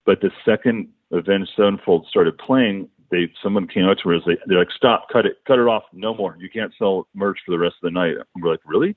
But the second Avenged Sevenfold started playing, someone came up to me and they're like, stop, cut it off, no more. You can't sell merch for the rest of the night. And we're like, really?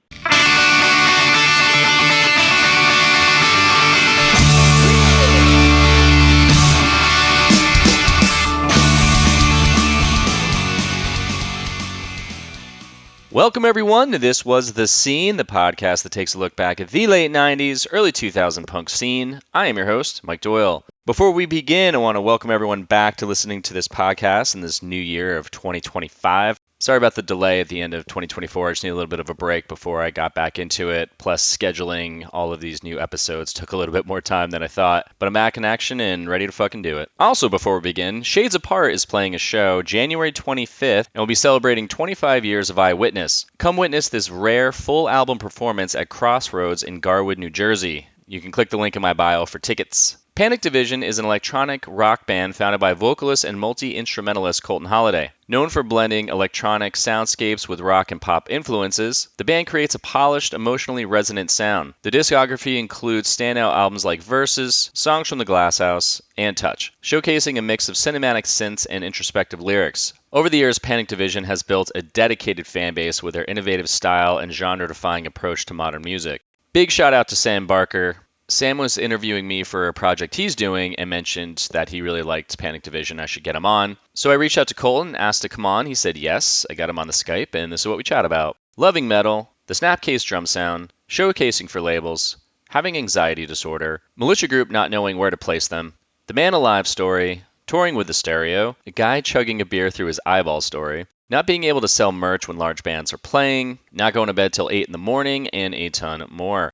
Welcome, everyone, to This Was The Scene, the podcast that takes a look back at the late 90s, early 2000 punk scene. I am your host, Mike Doyle. Before we begin, I want to welcome everyone back to listening to this podcast in this new year of 2025. Sorry about the delay at the end of 2024. I just need a little bit of a break before I got back into it. Plus, scheduling all of these new episodes took a little bit more time than I thought. But I'm back in action and ready to fucking do it. Also, before we begin, Shades Apart is playing a show January 25th, and we'll be celebrating 25 years of Eyewitness. Come witness this rare full album performance at Crossroads in Garwood, New Jersey. You can click the link in my bio for tickets. Panic Division is an electronic rock band founded by vocalist and multi-instrumentalist Colton Holliday. Known for blending electronic soundscapes with rock and pop influences, the band creates a polished, emotionally resonant sound. The discography includes standout albums like Verses, Songs from the Glasshouse, and Touch, showcasing a mix of cinematic synths and introspective lyrics. Over the years, Panic Division has built a dedicated fan base with their innovative style and genre-defying approach to modern music. Big shout out to Sam Barker. Sam was interviewing me for a project he's doing and mentioned that he really liked Panic Division. I should get him on. So I reached out to Colton, asked to come on. He said yes. I got him on the Skype, and this is what we chat about. Loving metal, the Snapcase drum sound, showcasing for labels, having anxiety disorder, militia group not knowing where to place them, the Man Alive story, touring with the stereo, a guy chugging a beer through his eyeball story, not being able to sell merch when large bands are playing, not going to bed till 8 in the morning, and a ton more.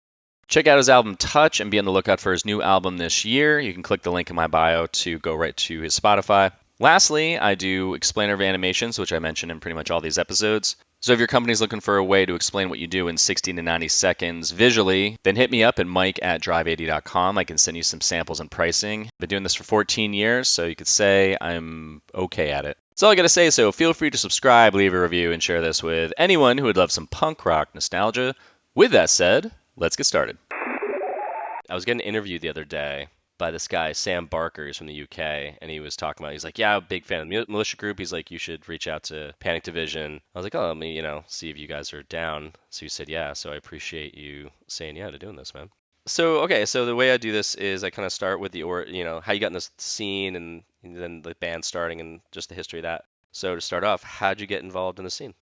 Check out his album Touch and be on the lookout for his new album this year. You can click the link in my bio to go right to his Spotify. Lastly, I do explainer animations, which I mention in pretty much all these episodes. So if your company's looking for a way to explain what you do in 60 to 90 seconds visually, then hit me up at mike@drive80.com. I can send you some samples and pricing. I've been doing this for 14 years, so you could say I'm okay at it. That's all I got to say, so feel free to subscribe, leave a review, and share this with anyone who would love some punk rock nostalgia. With that said, let's get started. I was getting interviewed the other day by this guy, Sam Barker. He's from the UK, and he was talking about, he's like, yeah, I'm a big fan of the militia group. He's like, you should reach out to Panic Division. I was like, oh, let me, see if you guys are down. So he said, yeah, so I appreciate you saying yeah to doing this, man. So, okay, so the way I do this is I kind of start with how you got in this scene and then the band starting and just the history of that. So to start off, how'd you get involved in the scene?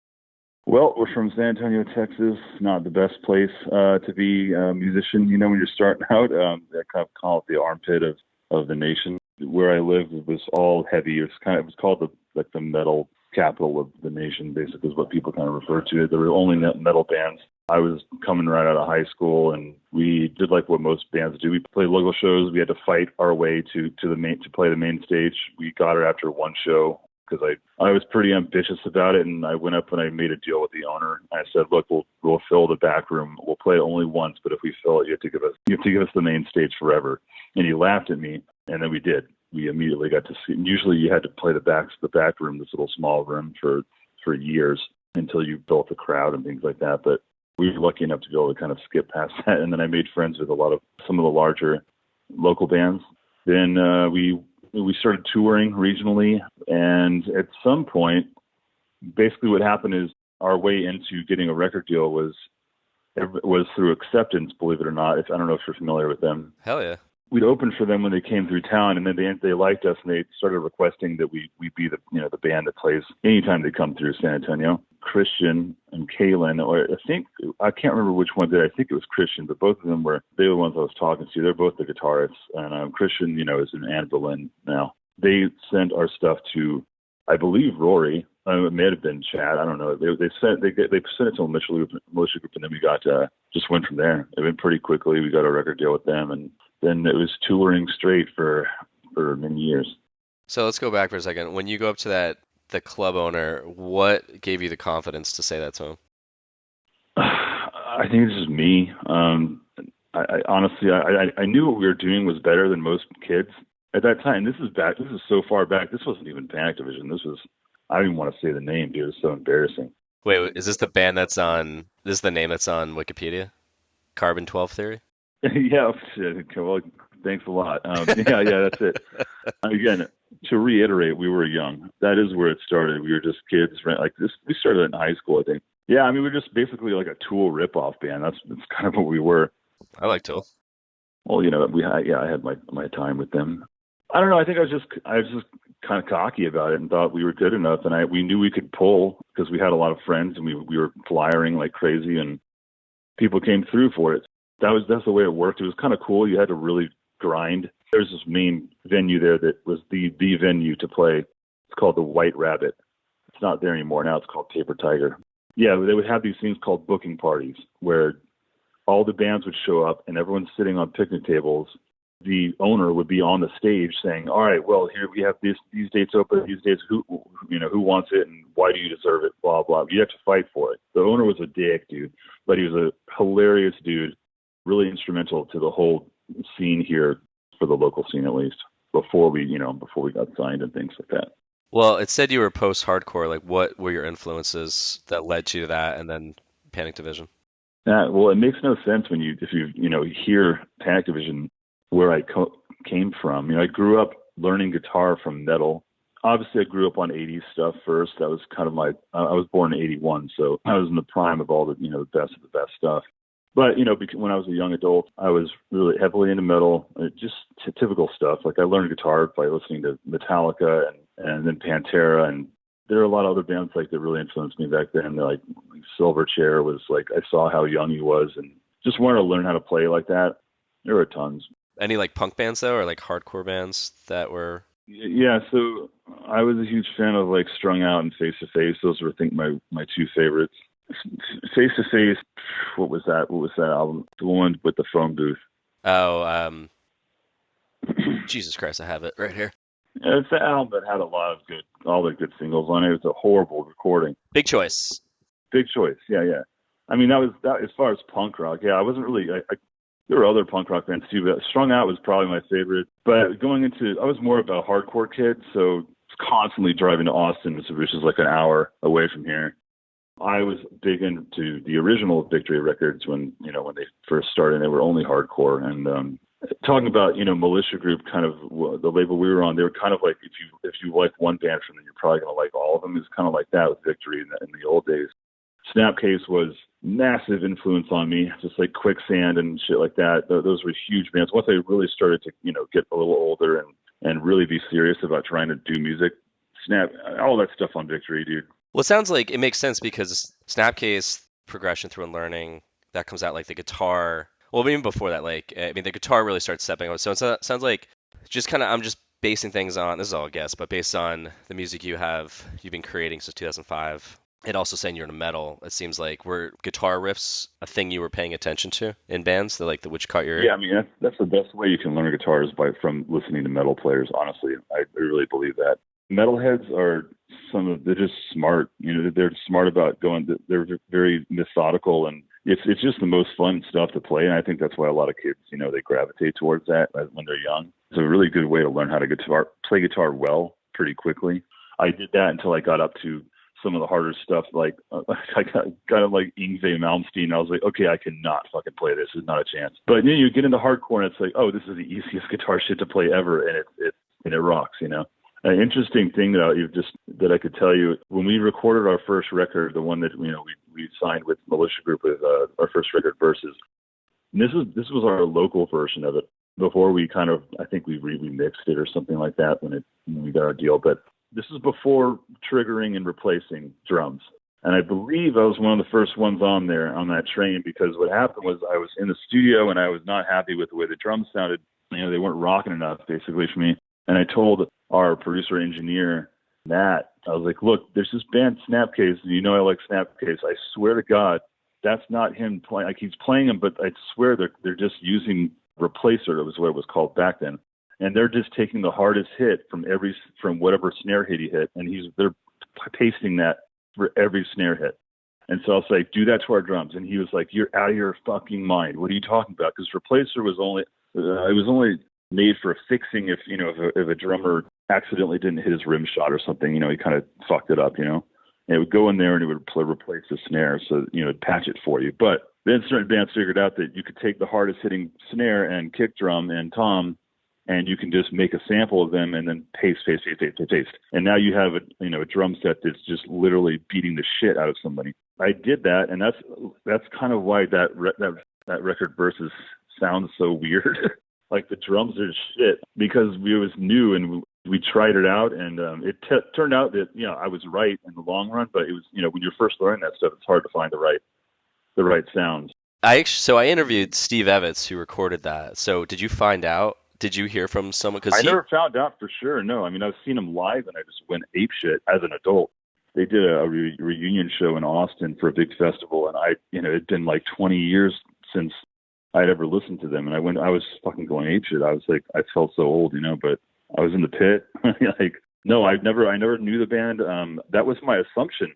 Well, we're from San Antonio, Texas. Not the best place to be a musician, when you're starting out. They kind of call it the armpit of the nation. Where I lived, it was all heavy. It was called the metal capital of the nation, basically, is what people kind of refer to it. There were only metal bands. I was coming right out of high school, and we did like what most bands do. We played local shows. We had to fight our way to play the main stage. We got it after one show, because I was pretty ambitious about it, and I went up and I made a deal with the owner. I said, look, we'll fill the back room. We'll play it only once, but if we fill it, you have to give us the main stage forever. And he laughed at me, and then we did. We immediately got to see. Usually, you had to play the back room, this little small room, for years until you built a crowd and things like that. But we were lucky enough to be able to kind of skip past that, and then I made friends with some of the larger local bands. Then we started touring regionally, and at some point, basically what happened is our way into getting a record deal was through Acceptance, believe it or not. I don't know if you're familiar with them. Hell yeah. We'd opened for them when they came through town, and then they liked us, and they started requesting that we be the band that plays anytime they come through San Antonio. Christian and Kalen, or I can't remember which one did. I think it was Christian, but both of them they were the ones I was talking to. They're both the guitarists, and Christian, is in Ann Berlin now. They sent our stuff to, I believe, Rory. It may have been Chad. I don't know. They sent it to a militia group, and then we just went from there. It went pretty quickly. We got a record deal with them, and then it was touring straight for many years. So let's go back for a second. When you go up to the club owner, what gave you the confidence to say that to him? I think this is me. I honestly knew what we were doing was better than most kids at that time. This is so far back. This wasn't even Panic Division. I don't even want to say the name, dude. It's so embarrassing. Wait, is this the band this is the name that's on Wikipedia? Carbon 12 Theory? Yeah, well, Thanks a lot. Yeah, that's it. Again, to reiterate, we were young. That is where it started. We were just kids, right? Like this. We started in high school, I think. Yeah, I mean, we're just basically like a Tool ripoff band. That's kind of what we were. I like Tool. Well, I had my time with them. I don't know. I think I was just kind of cocky about it and thought we were good enough, and we knew we could pull because we had a lot of friends and we were flyering like crazy, and people came through for it. That's the way it worked. It was kind of cool. You had to really grind. There's this main venue there that was the venue to play. It's called the White Rabbit. It's not there anymore. Now it's called Paper Tiger. Yeah, they would have these things called booking parties where all the bands would show up and everyone's sitting on picnic tables. The owner would be on the stage saying, all right, well, here we have these dates open, these dates, who wants it and why do you deserve it, blah, blah. You have to fight for it. The owner was a dick, dude, but he was a hilarious dude, really instrumental to the whole scene here, for the local scene at least, before we got signed and things like that. Well, it said you were post-hardcore. Like, what were your influences that led to that, and then Panic Division? Well, it makes no sense if you hear Panic Division, where I came from. I grew up learning guitar from metal. Obviously, I grew up on 80s stuff first. That was kind of I was born in 81, so I was in the prime of all the best of the best stuff. But, when I was a young adult, I was really heavily into metal, just typical stuff. Like I learned guitar by listening to Metallica and then Pantera. And there are a lot of other bands that really influenced me back then. Like Silverchair was like, I saw how young he was and just wanted to learn how to play like that. There were tons. Any like punk bands though, or like hardcore bands that were? Yeah, so I was a huge fan of like Strung Out and Face to Face. Those were, I think, my two favorites. Face to Face, what was that album? The one with the phone booth. Oh, Jesus Christ, I have it right here. Yeah, it's the album that had all the good singles on it. It was a horrible recording. Big Choice. Yeah. I mean, that as far as punk rock. Yeah, I wasn't really. There were other punk rock bands too, but Strung Out was probably my favorite. But I was more of a hardcore kid, so constantly driving to Austin, which is like an hour away from here. I was big into the original Victory records when they first started. They were only hardcore. And talking about Militia Group, kind of the label we were on, they were kind of like if you like one band from them, you're probably gonna like all of them. It's kind of like that with Victory in the old days. Snapcase was massive influence on me, just like Quicksand and shit like that. Those were huge bands. Once I really started to get a little older and really be serious about trying to do music, all that stuff on Victory, dude. Well, it sounds like it makes sense because Snapcase, Progression Through Unlearning, that comes out like the guitar. Well, even before that, the guitar really starts stepping up. So it sounds like just kind of, I'm just basing things on, this is all a guess, but based on the music you've been creating since 2005, and also saying you're into metal, it seems like were guitar riffs a thing you were paying attention to in bands, which caught your ear? Yeah, I mean, that's the best way you can learn guitar is from listening to metal players, honestly. I really believe that. Metalheads are they're just smart. They're smart about they're very methodical, and it's just the most fun stuff to play. And I think that's why a lot of kids, they gravitate towards that when they're young. It's a really good way to learn how to play guitar well pretty quickly. I did that until I got up to some of the harder stuff, like I got kind of like Yngwie Malmsteen. I was like, okay, I cannot fucking play this. There's not a chance. But then you get into hardcore, and it's like, oh, this is the easiest guitar shit to play ever, and it rocks, An interesting thing that I could tell you, when we recorded our first record, the one that we signed with Militia Group with our first record, Versus. And this was our local version of it. Before we I think we remixed it or something like that when we got our deal. But this is before triggering and replacing drums. And I believe I was one of the first ones on that train, because what happened was I was in the studio and I was not happy with the way the drums sounded. They weren't rocking enough, basically, for me. And I told our producer engineer, Matt, I was like, look, there's this band Snapcase, and I like Snapcase. I swear to God, that's not him playing. Like, he's playing them, but I swear they're just using Replacer. That was what it was called back then. And they're just taking the hardest hit from whatever snare hit he hit, and they're pasting that for every snare hit. And so I was like, do that to our drums. And he was like, you're out of your fucking mind. What are you talking about? Because Replacer was only made for fixing if a drummer accidentally didn't hit his rim shot or something, he kind of fucked it up, and it would go in there and it would replace the snare, so it'd patch it for you. But Then certain bands figured out that you could take the hardest hitting snare and kick drum and tom, and you can just make a sample of them and then paste. And now you have a drum set that's just literally beating the shit out of somebody. I did that, and that's kind of why that record Versus sounds so weird. Like the drums are shit because it was new and we tried it out, and it turned out that I was right in the long run. But it was when you're first learning that stuff, it's hard to find the right sounds. So I interviewed Steve Evans, who recorded that. So did you find out? Did you hear from someone? I never found out for sure. No, I mean I've seen him live, and I just went apeshit as an adult. They did a reunion show in Austin for a big festival, and it'd been like 20 years since I'd ever listened to them, and I was fucking going apeshit. I was like, I felt so old, but I was in the pit. Like, no, I never knew the band. That was my assumption,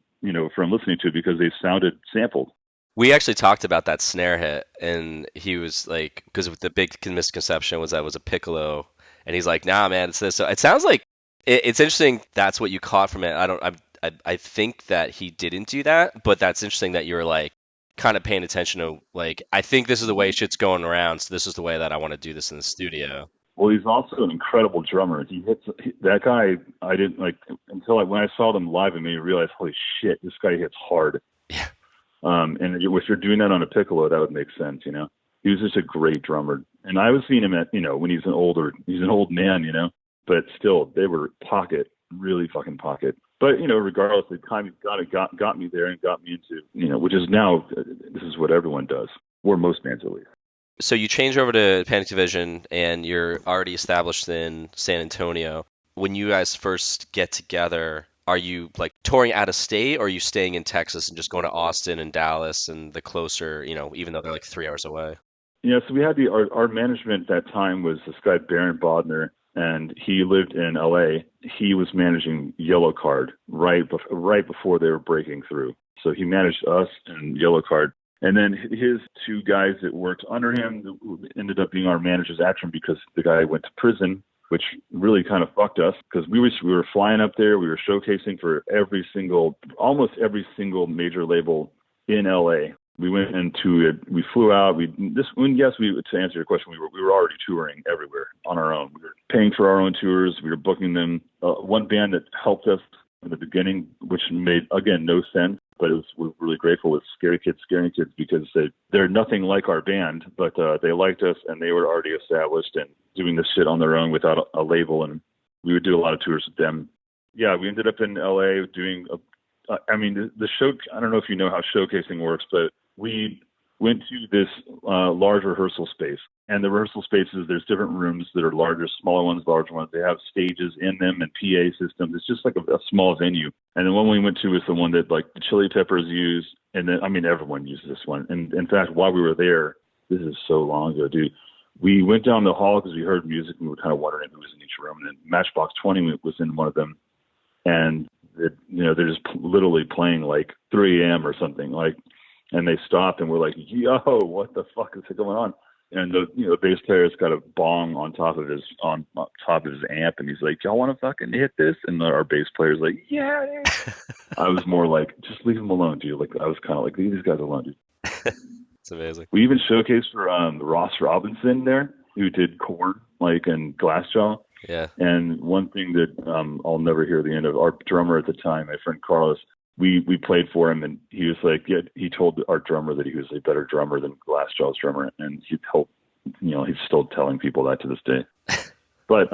from listening to it because they sounded sampled. We actually talked about that snare hit, and he was like, because the big misconception was that it was a piccolo, and he's like, nah, man, it's this. So it sounds like it's interesting. That's what you caught from it. I think that he didn't do that, but that's interesting that you're like kind of paying attention to like, I think this is the way shit's going around, so this is the way that I want to do this in the studio. Well, he's also an incredible drummer. That guy. I didn't like until when I saw them live, it made me realize, holy shit, this guy hits hard. Yeah. And if you're doing that on a piccolo, that would make sense, He was just a great drummer. And I was seeing him at, when he's an old man, but still, they were really fucking pocket. But, regardless, it kind of got me there and got me into, which is now, this is what everyone does, or most bands at least. So you change over to Panic Division, and you're already established in San Antonio. When you guys first get together, are you like touring out of state, or are you staying in Texas and just going to Austin and Dallas and the closer, even though they're like 3 hours away? Yeah, so we had our management at that time was this guy, Baron Bodner, and he lived in LA. He was managing Yellow Card right before they were breaking through. So he managed us and Yellow Card. And then his two guys that worked under him ended up being our managers after him because the guy went to prison, which really kind of fucked us because we were flying up there. We were showcasing for almost every single major label in LA. We went into it. We flew out. To answer your question, we were already touring everywhere on our own. We were paying for our own tours. We were booking them. One band that helped us in the beginning, which made, again, no sense, but we're really grateful, with Scary Kids because they're nothing like our band, but they liked us and they were already established and doing this shit on their own without a label, and we would do a lot of tours with them. Yeah, we ended up in LA doing the show. I don't know if you know how showcasing works, but we went to this large rehearsal space, and the rehearsal spaces, there's different rooms that are larger, smaller ones, larger ones. They have stages in them and PA systems. It's just like a small venue. And the one we went to was the one that like the Chili Peppers use, and then everyone used this one. And in fact, while we were there, this is so long ago, dude, we went down the hall because we heard music and we were kind of wondering who was in each room. And then Matchbox 20 was in one of them, and they're just literally playing like 3 a.m. or something like. And they stopped and we're like, yo, what the fuck is going on? And the bass player's got a bong on top of his amp, and he's like, y'all want to fucking hit this? And our bass player's like, yeah. I was more like, just leave him alone, dude. Like, I was kind of like, leave these guys alone, dude. It's amazing. We even showcased for Ross Robinson there, who did Korn, and Glassjaw. Yeah. And one thing that I'll never hear the end of, our drummer at the time, my friend Carlos, we played for him, and he was like, yeah, he told our drummer that he was a better drummer than Glassjaw's drummer, and he's still telling people that to this day. But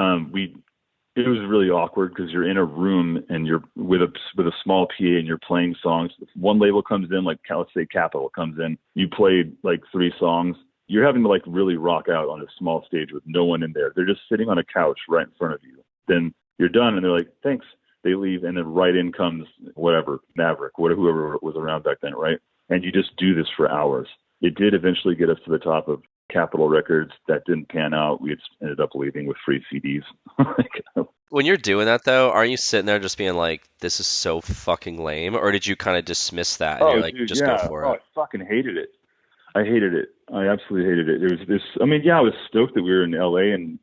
it was really awkward because you're in a room and you're with a small PA and you're playing songs. If one label comes in, like let's say Capitol comes in, you played like 3 songs. You're having to like really rock out on a small stage with no one in there. They're just sitting on a couch right in front of you. Then you're done, and they're like, thanks. They leave, and then right in comes Maverick, whoever was around back then, right? And you just do this for hours. It did eventually get us to the top of Capitol Records. That didn't pan out. We ended up leaving with free CDs. When you're doing that, though, aren't you sitting there just being like, this is so fucking lame? Or did you kind of dismiss that and you're like, dude, just go for it? I fucking hated it. I hated it. I absolutely hated it. There was this, I was stoked that we were in LA and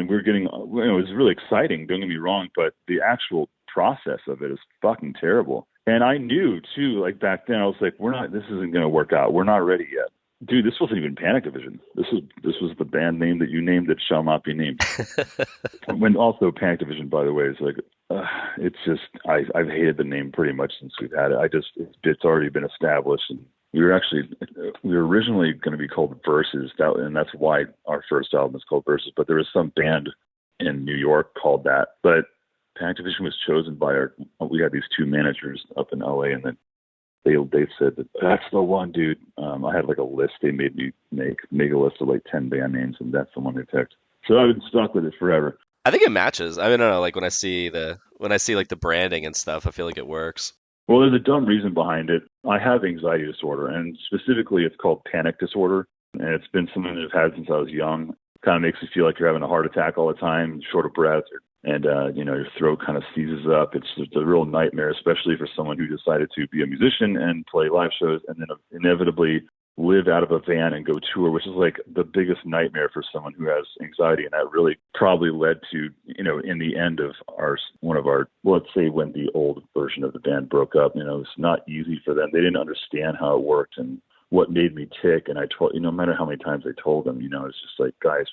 we were getting, it was really exciting, don't get me wrong, but the actual process of it is fucking terrible. And I knew too, like back then, I was like, this isn't going to work out. We're not ready yet. Dude, this wasn't even Panic Division. This was the band name that you named that shall not be named. When also Panic Division, by the way, is like, it's just, I've hated the name pretty much since we've had it. It's already been established. And we were originally going to be called Versus, and that's why our first album is called Versus. But there was some band in New York called that. But Panic Division was chosen by we had these two managers up in LA, and then they said that's the one, dude. I had like a list. They made me make a list of like 10 band names, and that's the one they picked. So I've been stuck with it forever. I think it matches. I don't know, like when I see like the branding and stuff, I feel like it works. Well, there's a dumb reason behind it. I have anxiety disorder, and specifically it's called panic disorder, and it's been something that I've had since I was young. It kind of makes you feel like you're having a heart attack all the time, short of breath, and your throat kind of seizes up. It's just a real nightmare, especially for someone who decided to be a musician and play live shows and then inevitably live out of a van and go tour, which is like the biggest nightmare for someone who has anxiety. And that really probably led to, in the end of let's say when the old version of the band broke up, it's not easy for them. They didn't understand how it worked and what made me tick. And I told, no matter how many times I told them, it's just like, guys,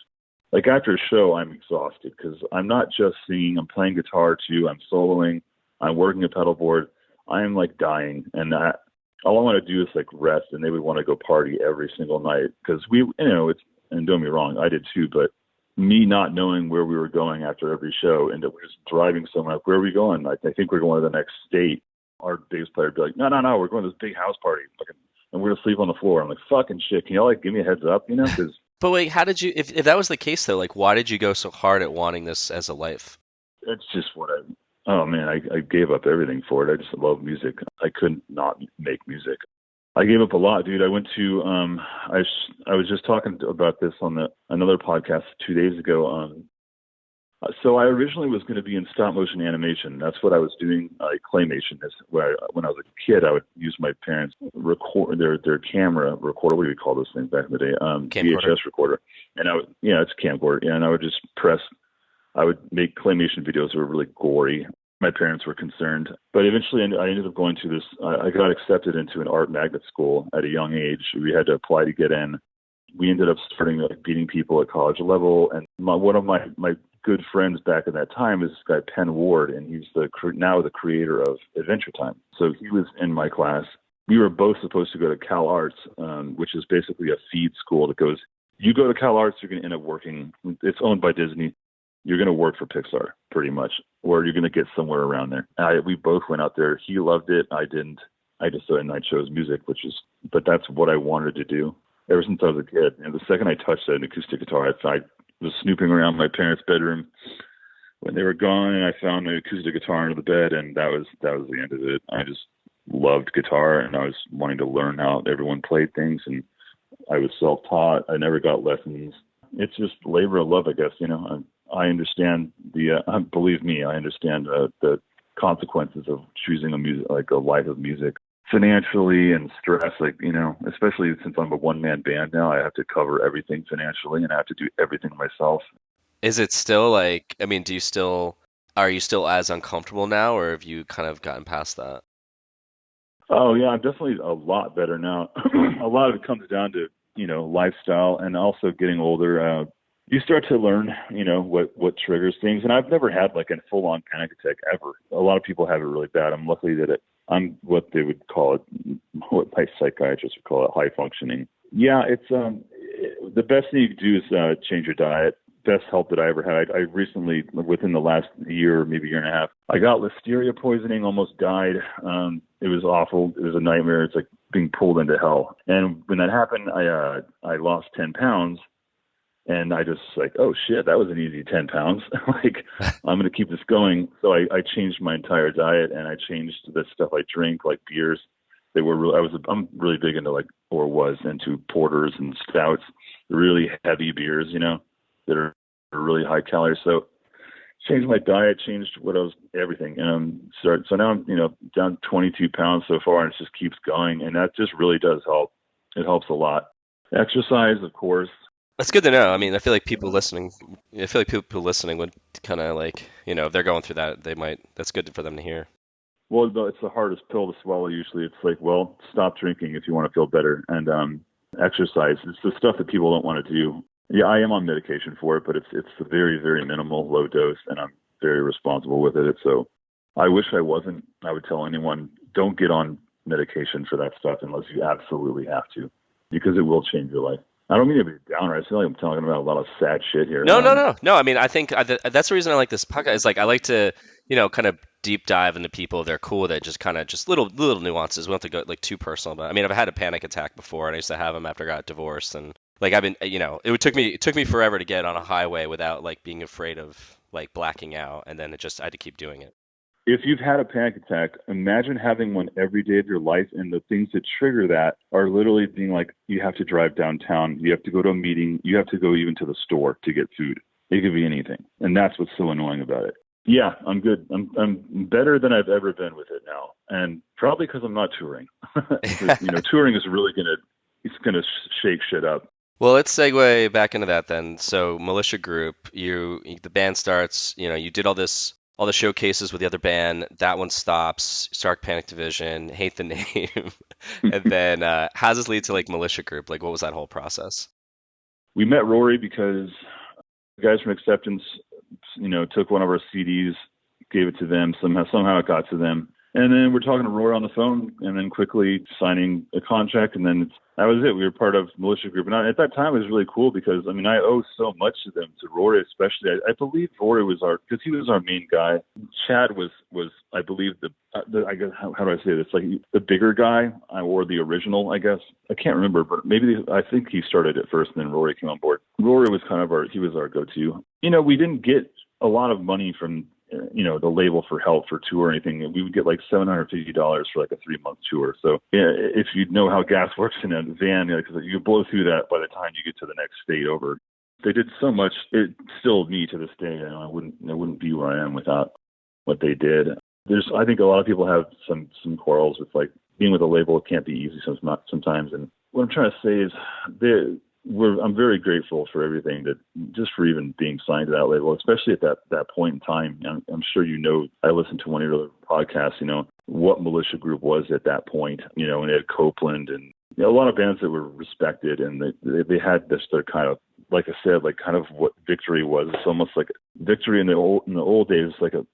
like after a show, I'm exhausted because I'm not just singing, I'm playing guitar too, I'm soloing, I'm working a pedal board. I'm like dying. And all I want to do is like rest, and they would want to go party every single night because and don't be wrong, I did too, but me not knowing where we were going after every show and that we're just driving somewhere, like, where are we going? I think we're going to the next state. Our bass player would be like, no, we're going to this big house party and we're going to sleep on the floor. I'm like, fucking shit, can y'all like give me a heads up, because But wait, how did you, if that was the case though, like why did you go so hard at wanting this as a life? It's just I gave up everything for it. I just love music. I couldn't not make music. I gave up a lot, dude. I went to, I was just talking about this on another podcast 2 days ago. So I originally was going to be in stop motion animation. That's what I was doing. Claymation is where when I was a kid, I would use my parents' their camera recorder. What do we call those things back in the day? VHS recorder. And it's a camcorder. Yeah, and I would just I would make claymation videos that were really gory. My parents were concerned, but eventually I ended up going to this. I got accepted into an art magnet school at a young age. We had to apply to get in. We ended up starting beating people at college level. And one of my good friends back at that time is this guy Penn Ward, and he's now the creator of Adventure Time. So he was in my class. We were both supposed to go to Cal Arts, which is basically a feed school that goes. You go to Cal Arts, you're going to end up working. It's owned by Disney. You're going to work for Pixar, pretty much, or you're going to get somewhere around there. We both went out there. He loved it. I didn't. I just thought I chose music, but that's what I wanted to do ever since I was a kid. And the second I touched an acoustic guitar, I was snooping around my parents' bedroom when they were gone, and I found an acoustic guitar under the bed, and that was the end of it. I just loved guitar, and I was wanting to learn how everyone played things, and I was self-taught. I never got lessons. It's just labor of love, I guess. I understand believe me, I understand the consequences of choosing a life of music financially and stress, especially since I'm a one-man band now. I have to cover everything financially and I have to do everything myself. Is it still are you still as uncomfortable now, or have you kind of gotten past that? Oh yeah, I'm definitely a lot better now. A lot of it comes down to, lifestyle and also getting older. You start to learn, what triggers things. And I've never had like a full-on panic attack ever. A lot of people have it really bad. I'm lucky that I'm what they would call it, what my psychiatrist would call it, high functioning. Yeah, it's the best thing you can do is change your diet. Best help that I ever had. I recently, within the last year, maybe year and a half, I got listeria poisoning, almost died. It was awful. It was a nightmare. It's like being pulled into hell. And when that happened, I lost 10 pounds. And I just oh shit, that was an easy 10 pounds. I'm going to keep this going. So I changed my entire diet, and I changed the stuff I drink, like beers. They were I'm really big into was into porters and stouts, really heavy beers, that are really high calories. So changed my diet, changed everything. And so now I'm, down 22 pounds so far, and it just keeps going. And that just really does help. It helps a lot. Exercise, of course. That's good to know. I mean, I feel like people listening would kind of if they're going through that, that's good for them to hear. Well, it's the hardest pill to swallow usually. It's like, well, stop drinking if you want to feel better, and exercise. It's the stuff that people don't want to do. Yeah, I am on medication for it, but it's a very, very minimal, low dose, and I'm very responsible with it. So I wish I wasn't. I would tell anyone, don't get on medication for that stuff unless you absolutely have to, because it will change your life. I don't mean to be a downer. I feel like I'm talking about a lot of sad shit here. No. I mean, I think that's the reason I like this podcast. Is like I like to, kind of deep dive into people. They're cool with it. Just kind of just little nuances. We don't have to go like too personal. But I mean, I've had a panic attack before, and I used to have them after I got divorced. And like I've been, it took me forever to get on a highway without like being afraid of like blacking out. And then I had to keep doing it. If you've had a panic attack, imagine having one every day of your life, and the things that trigger that are literally being like, you have to drive downtown, you have to go to a meeting, you have to go even to the store to get food. It could be anything. And that's what's so annoying about it. Yeah, I'm good. I'm better than I've ever been with it now. And probably because I'm not touring. Touring is really going to shake shit up. Well, let's segue back into that then. So Militia Group, the band starts, you did all the showcases with the other band. That one stops. Stark Panic Division. Hate the name. And then how does this lead to like Militia Group? Like, what was that whole process? We met Rory because the guys from Acceptance, took one of our CDs, gave it to them. Somehow it got to them. And then we're talking to Rory on the phone, and then quickly signing a contract, and then that was it. We were part of Militia Group. And at that time, it was really cool because, I mean, I owe so much to them, to Rory especially. I believe Rory was because he was our main guy. Chad was I believe, I guess, how do I say this? Like the bigger guy, or the original, I guess. I can't remember, but I think he started it first, and then Rory came on board. Rory was kind of our go-to. We didn't get a lot of money from the label for help for tour or anything. We would get like $750 for like a 3-month tour. So if you know how gas works in a van, because you blow through that by the time you get to the next state over. They did so much. It still, me to this day, I wouldn't be where I am without what they did. I think a lot of people have some quarrels with like being with a label. It can't be easy sometimes. And what I'm trying to say is I'm very grateful for everything, just for even being signed to that label, especially at that point in time. I'm sure I listened to one of your podcasts, what Militia Group was at that point, and Ed Copeland and a lot of bands that were respected, and they had their kind of, like I said, like kind of what Victory was. It's almost like Victory in the old days, like a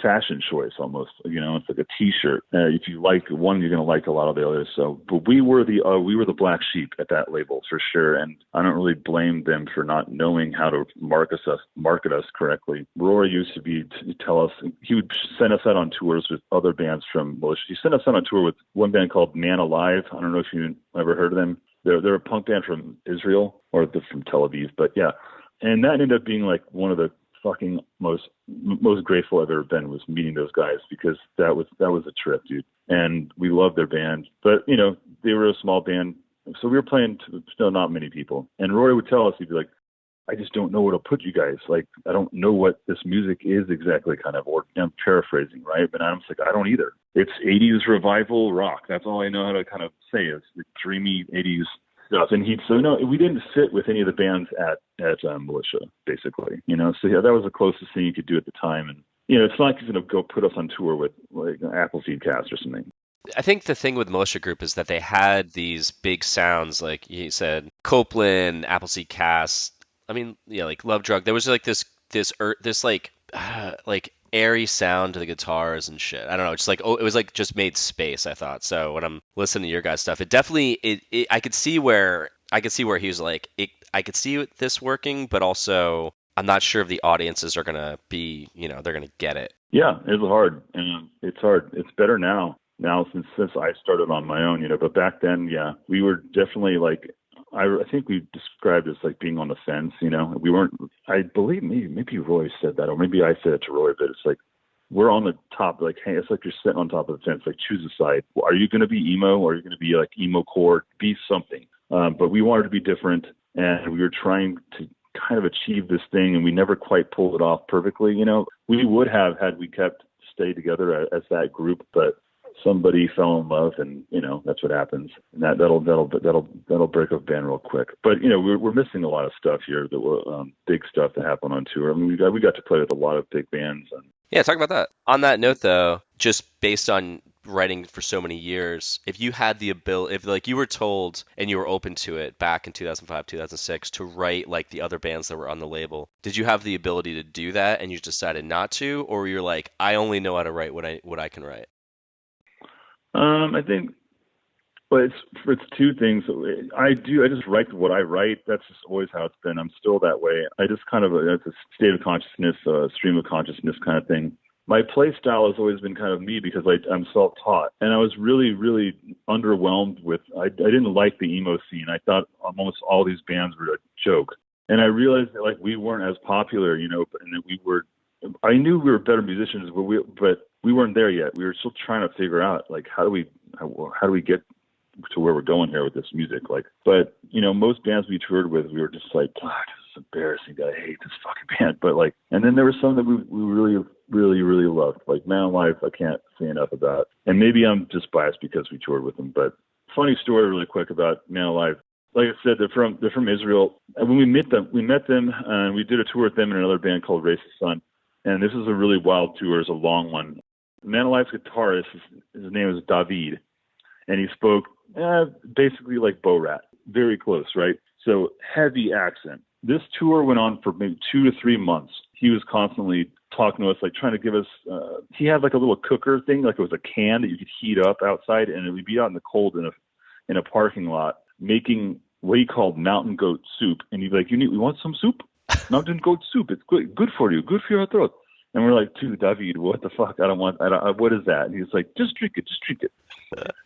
fashion choice almost. It's like a T-shirt. If you like one, you're going to like a lot of the others. So, but we were the black sheep at that label for sure, and I don't really blame them for not knowing how to market us correctly. Rory used to tell us, he would send us out on tours with other bands from Militia. He sent us out on tour with one band called Man Alive. I don't know if you ever heard of them. They're a punk band from Israel, or they're from Tel Aviv, but yeah. And that ended up being like one of the fucking most grateful I've ever been, was meeting those guys, because that was a trip, dude. And we loved their band, but they were a small band, so we were playing to not many people. And Rory would tell us, he'd be like, I just don't know where to put you guys. Like, I don't know what this music is exactly, kind of, or I'm paraphrasing, right? But I'm just like, I don't either. It's 80s revival rock. That's all I know how to kind of say, is the dreamy 80s stuff. And we didn't fit with any of the bands at Militia, basically, So yeah, that was the closest thing you could do at the time. And, it's not like he's going to go put us on tour with like Appleseed Cast or something. I think the thing with Militia Group is that they had these big sounds, like you said, Copeland, Appleseed Cast. I mean, yeah, like Love Drug. There was like this like airy sound to the guitars and shit. I don't know. Just like, it was like just made space, I thought. So when I'm listening to your guys' stuff, it definitely I could see where he was like, I could see this working, but also I'm not sure if the audiences are gonna be, they're gonna get it. Yeah, it's hard, and it's hard. It's better now since I started on my own, But back then, yeah, we were definitely like, I think we described it as like being on the fence, We weren't, I believe maybe Roy said that, or maybe I said it to Roy, but it's like, we're on the top, like, hey, it's like you're sitting on top of the fence, like, choose a side. Are you going to be emo, or are you going to be like emo core? Be something. But we wanted to be different, and we were trying to kind of achieve this thing, and we never quite pulled it off perfectly. We would have, had we stayed together as that group, but somebody fell in love, and that's what happens, and that'll break up a band real quick. But we're missing a lot of stuff here, that big stuff that happened on tour. I mean, we got to play with a lot of big bands, and Yeah, talk about that. On that note, though, just based on writing for so many years, if you had the ability, if like you were told and you were open to it back in 2005, 2006 to write like the other bands that were on the label, did you have the ability to do that and you decided not to, or you're like, I only know how to write what I can write? I think, but it's two things. I just write what I write. That's just always how it's been. I'm still that way. I just kind of it's a state of consciousness, stream of consciousness kind of thing. My play style has always been kind of me because I'm self-taught, and I was really, really underwhelmed with. I didn't like the emo scene. I thought almost all these bands were a joke, and I realized that like we weren't as popular, you know, and that we were. I knew we were better musicians, but we weren't there yet. We were still trying to figure out like how do we get to where we're going here with this music. Like, but you know, most bands we toured with, we were just like, God, this is embarrassing. I hate this fucking band. But like, and then there were some that we really, really, really loved. Like Man Alive, I can't say enough about. And maybe I'm just biased because we toured with them. But funny story, really quick about Man Alive. Like I said, they're from Israel. And when we met them, and we did a tour with them and another band called Racist Sun. And this is a really wild tour. It's a long one. Man Alive's guitarist, his name is David, and he spoke basically like Borat, very close, right? So heavy accent. This tour went on for maybe 2 to 3 months. He was constantly talking to us, like trying to give us. He had like a little cooker thing, like it was a can that you could heat up outside, and it would be out in the cold in a parking lot, making what he called mountain goat soup. And he'd be like, "We want some soup? Mountain goat soup. It's good for you, good for your throat." And we're like, "Dude, David, what the fuck? What is that?" And he's like, just drink it.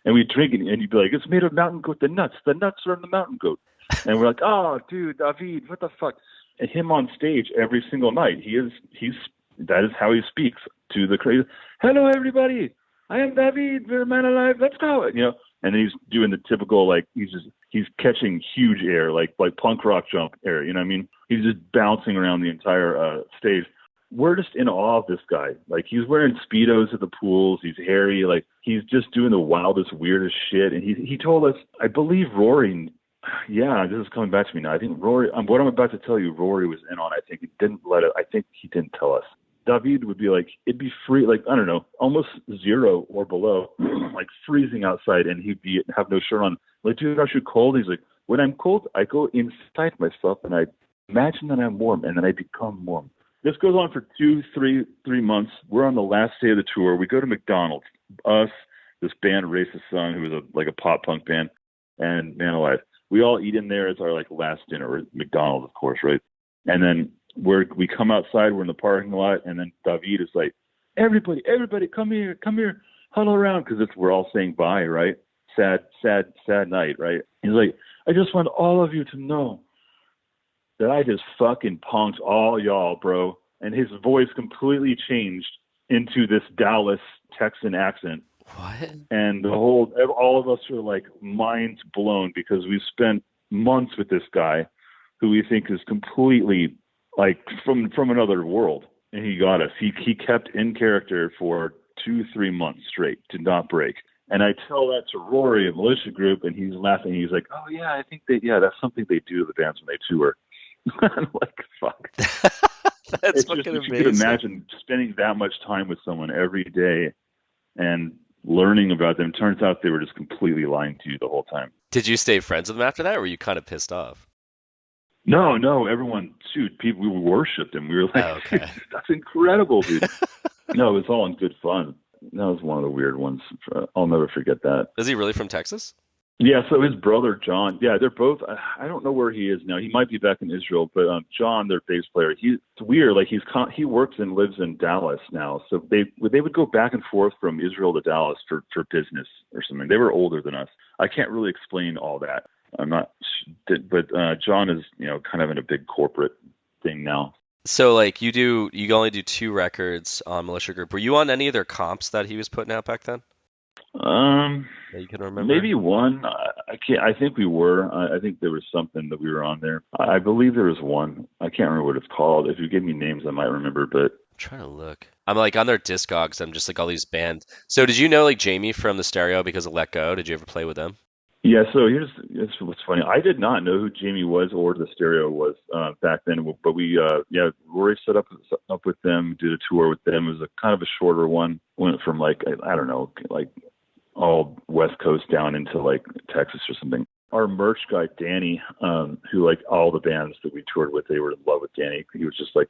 And we drink it, and he'd be like, "It's made of mountain goat. The nuts are in the mountain goat." And we're like, "Oh, dude, David, what the fuck?" And him on stage every single night, that is how he speaks to the crazy. "Hello, everybody. I am David. We're Man Alive. Let's go." You know, and then he's doing the typical, like, he's catching huge air, like punk rock jump air. You know what I mean? He's just bouncing around the entire stage. We're just in awe of this guy. Like, he's wearing Speedos at the pools. He's hairy. Like, he's just doing the wildest, weirdest shit. And he told us, I believe Rory, yeah, this is coming back to me now. I think Rory, what I'm about to tell you, Rory was in on. I think he didn't tell us. David would be like, it'd be free, like, I don't know, almost zero or below, like freezing outside. And have no shirt on. Like, dude, aren't you cold? He's like, when I'm cold, I go inside myself and I imagine that I'm warm and then I become warm. This goes on for 3 months. We're on the last day of the tour. We go to McDonald's. Us, this band Racist Sun, who was like a pop punk band, and Man Alive. We all eat in there as our like last dinner at McDonald's, of course, right? And then we come outside. We're in the parking lot, and then David is like, "Everybody, come here, huddle around," because we're all saying bye, right? Sad night, right? He's like, "I just want all of you to know that I just fucking punked all y'all, bro." And his voice completely changed into this Dallas Texan accent. What? And all of us were like minds blown because we spent months with this guy who we think is completely like from another world. And he got us. He kept in character for 2-3 months straight, did not break. And I tell that to Rory of Militia Group, and he's laughing. He's like, "Oh yeah, I think that's something they do to the bands when they tour." I'm like, fuck. That's fucking amazing. You could imagine spending that much time with someone every day and learning about them. Turns out they were just completely lying to you the whole time. Did you stay friends with them after that, or were you kind of pissed off? No, everyone, people, we worshipped him. We were like, okay. That's incredible, dude. No, it was all in good fun. That was one of the weird ones. I'll never forget that. Is he really from Texas? Yeah, so his brother, John, they're both, I don't know where he is now. He might be back in Israel, but John, their bass player, it's weird. Like, he works and lives in Dallas now. So they would go back and forth from Israel to Dallas for business or something. They were older than us. I can't really explain all that. I'm not, but John is, kind of in a big corporate thing now. So, like, you only do 2 records on Militia Group. Were you on any of their comps that he was putting out back then? That you can remember? Maybe one. I think we were. I think there was something that we were on there. I believe there was one. I can't remember what it's called. If you give me names, I might remember. But I'm trying to look. I'm like on their Discogs. I'm just like all these bands. So did you know like Jamie from the Stereo because of Let Go? Did you ever play with them? Yeah, so here's what's funny. I did not know who Jamie was or the Stereo was back then, but Rory set up with them, did a tour with them. It was a kind of a shorter one. Went from like I don't know, like all West Coast down into like Texas or something. Our merch guy Danny, who like all the bands that we toured with, they were in love with Danny. He was just like,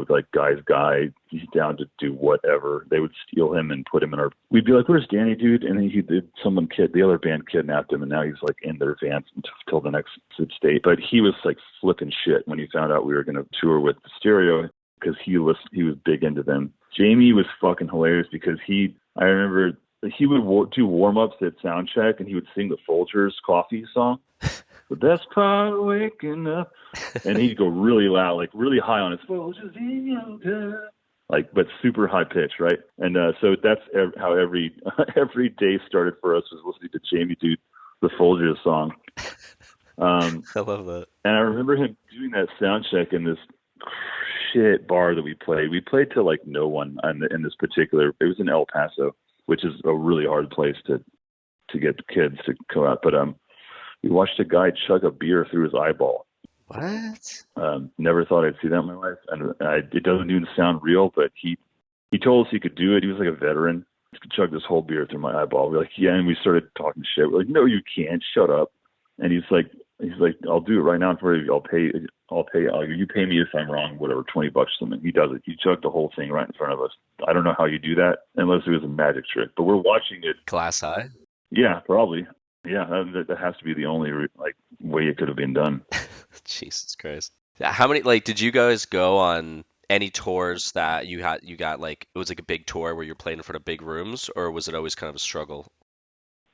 like guy's guy. He's down to do whatever. They would steal him and put him in our. We'd be like, "Where's Danny, dude?" And then the other band kidnapped him, and now he's like in their van until the next state. But he was like flipping shit when he found out we were going to tour with the Stereo because he was big into them. Jamie was fucking hilarious because I remember. He would do warm-ups at soundcheck, and he would sing the Folgers Coffee song. The best part of waking up. And he'd go really loud, like really high on his Folgers in yoga. Like, but super high pitch, right? And so that's how every day started for us, was listening to Jamie do the Folgers song. I love that. And I remember him doing that soundcheck in this shit bar that we played. We played to like no one in this particular. It was in El Paso, which is a really hard place to get kids to go out. But we watched a guy chug a beer through his eyeball. What? Never thought I'd see that in my life. And it doesn't even sound real, but he told us he could do it. He was like a veteran. He could chug this whole beer through my eyeball. We're like, yeah, and we started talking shit. We're like, no, you can't. Shut up. And he's like, I'll do it right now for you. I'll pay. You pay me if I'm wrong, whatever, $20 or something. He does it. He chugged the whole thing right in front of us. I don't know how you do that unless it was a magic trick, but we're watching it. Class high? Yeah, probably. Yeah, that has to be the only way it could have been done. Jesus Christ. How many, did you guys go on any tours that you got, like, it was like a big tour where you're playing in front of big rooms, or was it always kind of a struggle?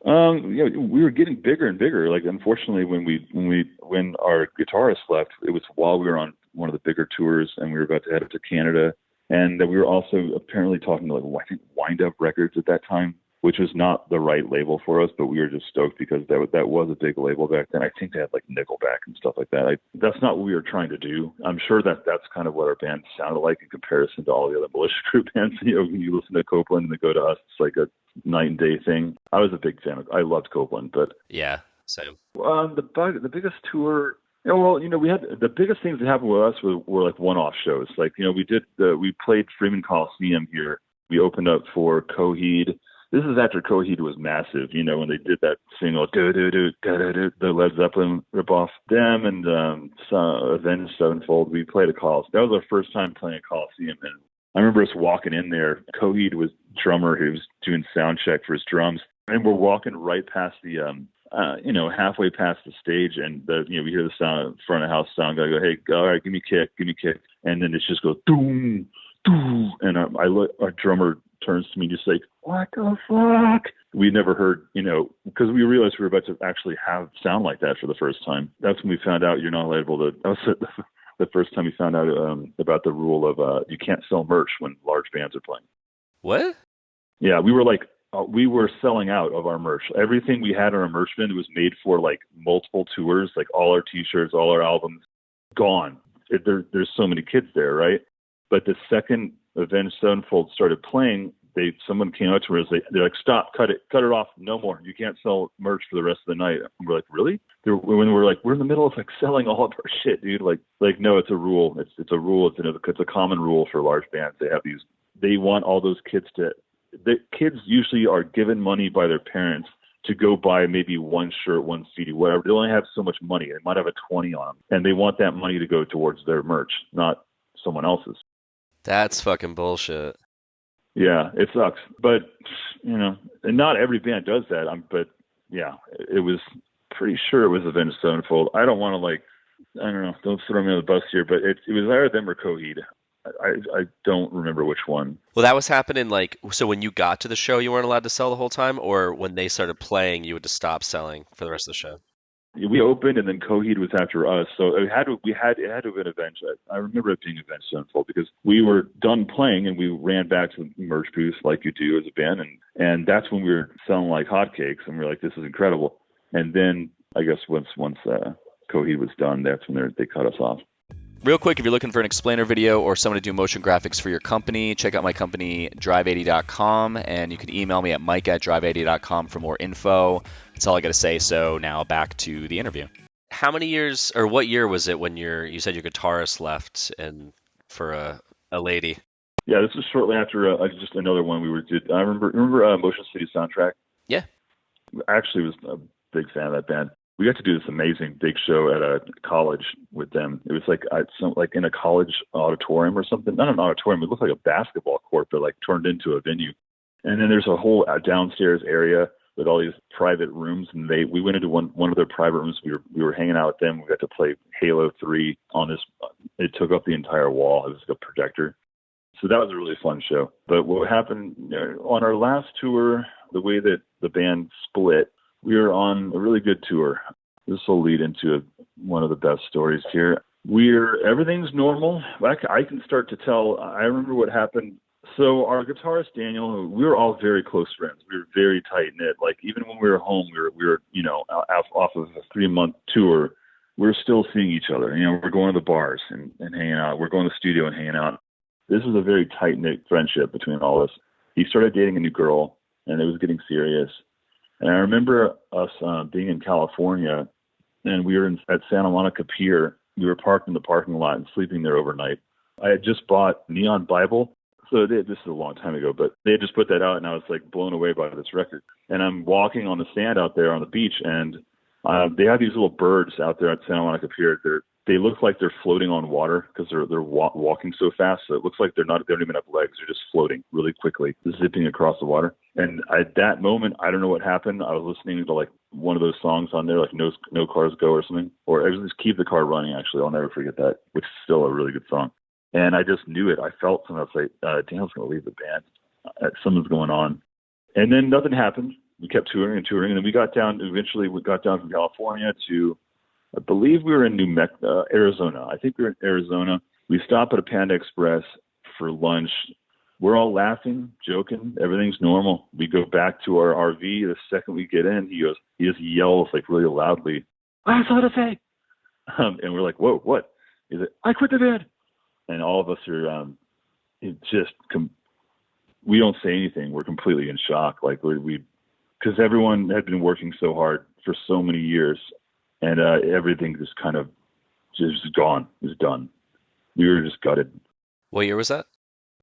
We were getting bigger and bigger. Like, unfortunately, when our guitarist left, it was while we were on one of the bigger tours, and we were about to head up to Canada, and we were also apparently talking to I think Wind Up Records at that time, which was not the right label for us, but we were just stoked because that was a big label back then. I think they had like Nickelback and stuff like that. That's not what we were trying to do. I'm sure that's kind of what our band sounded like in comparison to all the other Militia Group bands. When you listen to Copeland and they go to us, it's like a night and day thing. I was a big fan I loved Copeland, but yeah, same. The biggest tour. We had the biggest things that happened with us were like one-off shows. Like, we played Freeman Coliseum here. We opened up for Coheed. This is after Coheed was massive, when they did that single, the Led Zeppelin ripoff. Them and Avenged Sevenfold, we played a Coliseum. That was our first time playing a Coliseum. And I remember us walking in there. Coheed was drummer who was doing sound check for his drums. And we're walking right past the, halfway past the stage. And, we hear the sound, front of house sound guy go, hey, all right, give me kick. And then it just goes, doom, doom. And our drummer turns to me just like, what the fuck? We never heard, because we realized we were about to actually have sound like that for the first time. That's when we found out you're not liable to. That was the first time we found out about the rule of you can't sell merch when large bands are playing. What? Yeah, we were selling out of our merch. Everything we had on our merch bin was made for like multiple tours, like all our T-shirts, all our albums, gone. There's so many kids there, right? But the second Avenged Sevenfold started playing, someone came out to us. They're like, stop, cut it off, no more. You can't sell merch for the rest of the night. And we're like, really? When we're like, we're in the middle of like selling all of our shit, dude. Like no, it's a rule. It's a rule. It's a common rule for large bands. They have these. They want all those kids to. The kids usually are given money by their parents to go buy maybe one shirt, one CD, whatever. They only have so much money. They might have a 20 on them, and they want that money to go towards their merch, not someone else's. That's fucking bullshit. Yeah, it sucks. But, and not every band does that. But, yeah, it was pretty sure it was Avenged Sevenfold. I don't want to, I don't know, don't throw me on the bus here, but it was either them or Coheed. I don't remember which one. Well, that was happening so when you got to the show, you weren't allowed to sell the whole time, or when they started playing, you had to stop selling for the rest of the show? We opened, and then Coheed was after us, so it had to have been Avenged. I remember it being Avenged Sevenfold because we were done playing and we ran back to the merch booth like you do as a band, and that's when we were selling like hotcakes, and we were like, this is incredible. And then I guess once Coheed was done, that's when they cut us off. Real quick, if you're looking for an explainer video or someone to do motion graphics for your company, check out my company, drive80.com, and you can email me at mike@drive80.com for more info. That's all I got to say. So now back to the interview. How many years, or what year was it when you said your guitarist left and for a lady? Yeah, this was shortly after just another one we did. I remember Motion City Soundtrack? Yeah. I actually was a big fan of that band. We got to do this amazing big show at a college with them. It was like in a college auditorium or something. Not an auditorium. It looked like a basketball court, but like turned into a venue. And then there's a whole downstairs area with all these private rooms. And we went into one of their private rooms. We were hanging out with them. We got to play Halo 3 on this. It took up the entire wall. It was like a projector. So that was a really fun show. But what happened on our last tour, the way that the band split, we were on a really good tour. This will lead into one of the best stories here. Everything's normal. I can start to tell. I remember what happened. So our guitarist, Daniel, we were all very close friends. We were very tight-knit. Like, even when we were home, we were off of a 3-month tour, we were still seeing each other. We're going to the bars and hanging out. We're going to the studio and hanging out. This was a very tight-knit friendship between all of us. He started dating a new girl, and it was getting serious. And I remember us being in California, and we were at Santa Monica Pier. We were parked in the parking lot and sleeping there overnight. I had just bought Neon Bible. So this is a long time ago, but they had just put that out, and I was like blown away by this record. And I'm walking on the sand out there on the beach, and they have these little birds out there at Santa Monica Pier. They look like they're floating on water because they're walking so fast. So it looks like they don't even have legs. They're just floating really quickly, zipping across the water. And at that moment, I don't know what happened. I was listening to like one of those songs on there, like No Cars Go or something, or it was just Keep the Car Running. Actually, I'll never forget that, which is still a really good song. And I just knew it. I felt something. I was like, Daniel's going to leave the band. Something's going on. And then nothing happened. We kept touring, and then we got down from California to, I believe we were in Arizona. I think we were in Arizona. We stopped at a Panda Express for lunch. We're all laughing, joking. Everything's normal. We go back to our RV. The second we get in, he just yells like really loudly, "I have something to say." And we're like, "Whoa, what?" He's like, "I quit the band." And all of us are we don't say anything. We're completely in shock. Like because everyone had been working so hard for so many years. And everything just kind of just gone. It was done. We were just gutted. What year was that?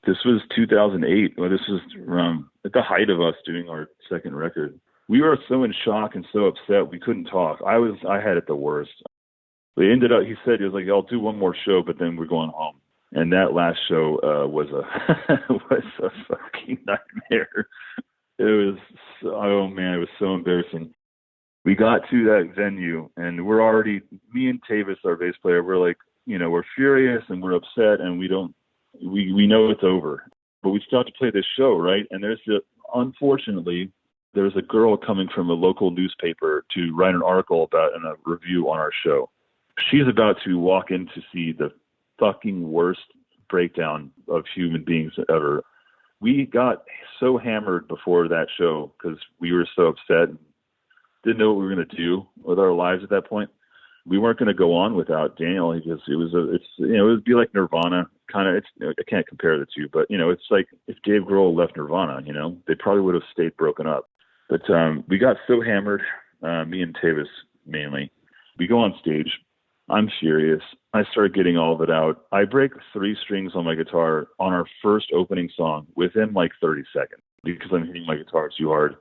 This was 2008. Well, this was at the height of us doing our second record. We were so in shock and so upset we couldn't talk. I had it the worst. He said, he was like, "I'll do one more show, but then we're going home." And that last show was a fucking nightmare. It was so embarrassing. We got to that venue, and me and Tavis, our bass player, we're like, we're furious and we're upset, and we know it's over. But we still have to play this show, right? And unfortunately, there's a girl coming from a local newspaper to write an article about and a review on our show. She's about to walk in to see the fucking worst breakdown of human beings ever. We got so hammered before that show because we were so upset and didn't know what we were going to do with our lives at that point. We weren't going to go on without Daniel. It would be like Nirvana, kind of. I can't compare the two, but it's like if Dave Grohl left Nirvana, they probably would have stayed broken up. But we got so hammered, me and Tavis mainly. We go on stage. I'm furious. I start getting all of it out. I break 3 strings on my guitar on our first opening song within like 30 seconds because I'm hitting my guitar too hard.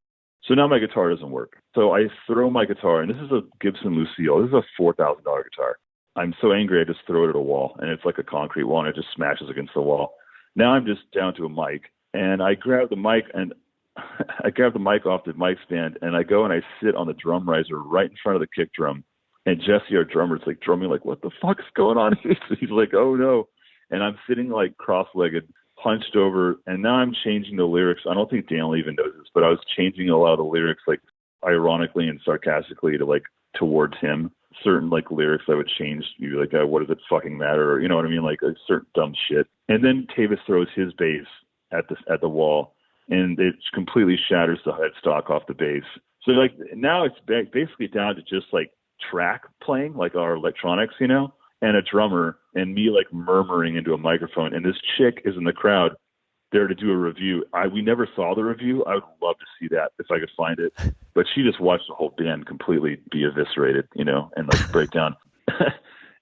So now my guitar doesn't work. So I throw my guitar, and this is a Gibson Lucille. This is a $4,000 guitar. I'm so angry, I just throw it at a wall, and it's like a concrete wall, and it just smashes against the wall. Now I'm just down to a mic, and I grab the mic, and I grab the mic off the mic stand, and I go and I sit on the drum riser right in front of the kick drum. And Jesse, our drummer, is like drumming like, "What the fuck is going on?" He's like, "Oh no!" And I'm sitting like cross-legged, hunched over, and now I'm changing the lyrics. I don't think Daniel even knows this, but I was changing a lot of the lyrics, like ironically and sarcastically, to like towards him. Certain like lyrics I would change. You'd be like, "What does it fucking matter?" Or, you know what I mean? Like a certain dumb shit. And then Tavis throws his bass at the wall, and it completely shatters the headstock off the bass. So like now it's basically down to just like track playing, like our electronics, and a drummer and me like murmuring into a microphone. And this chick is in the crowd there to do a review. We never saw the review. I would love to see that if I could find it. But she just watched the whole band completely be eviscerated, you know, and like break down.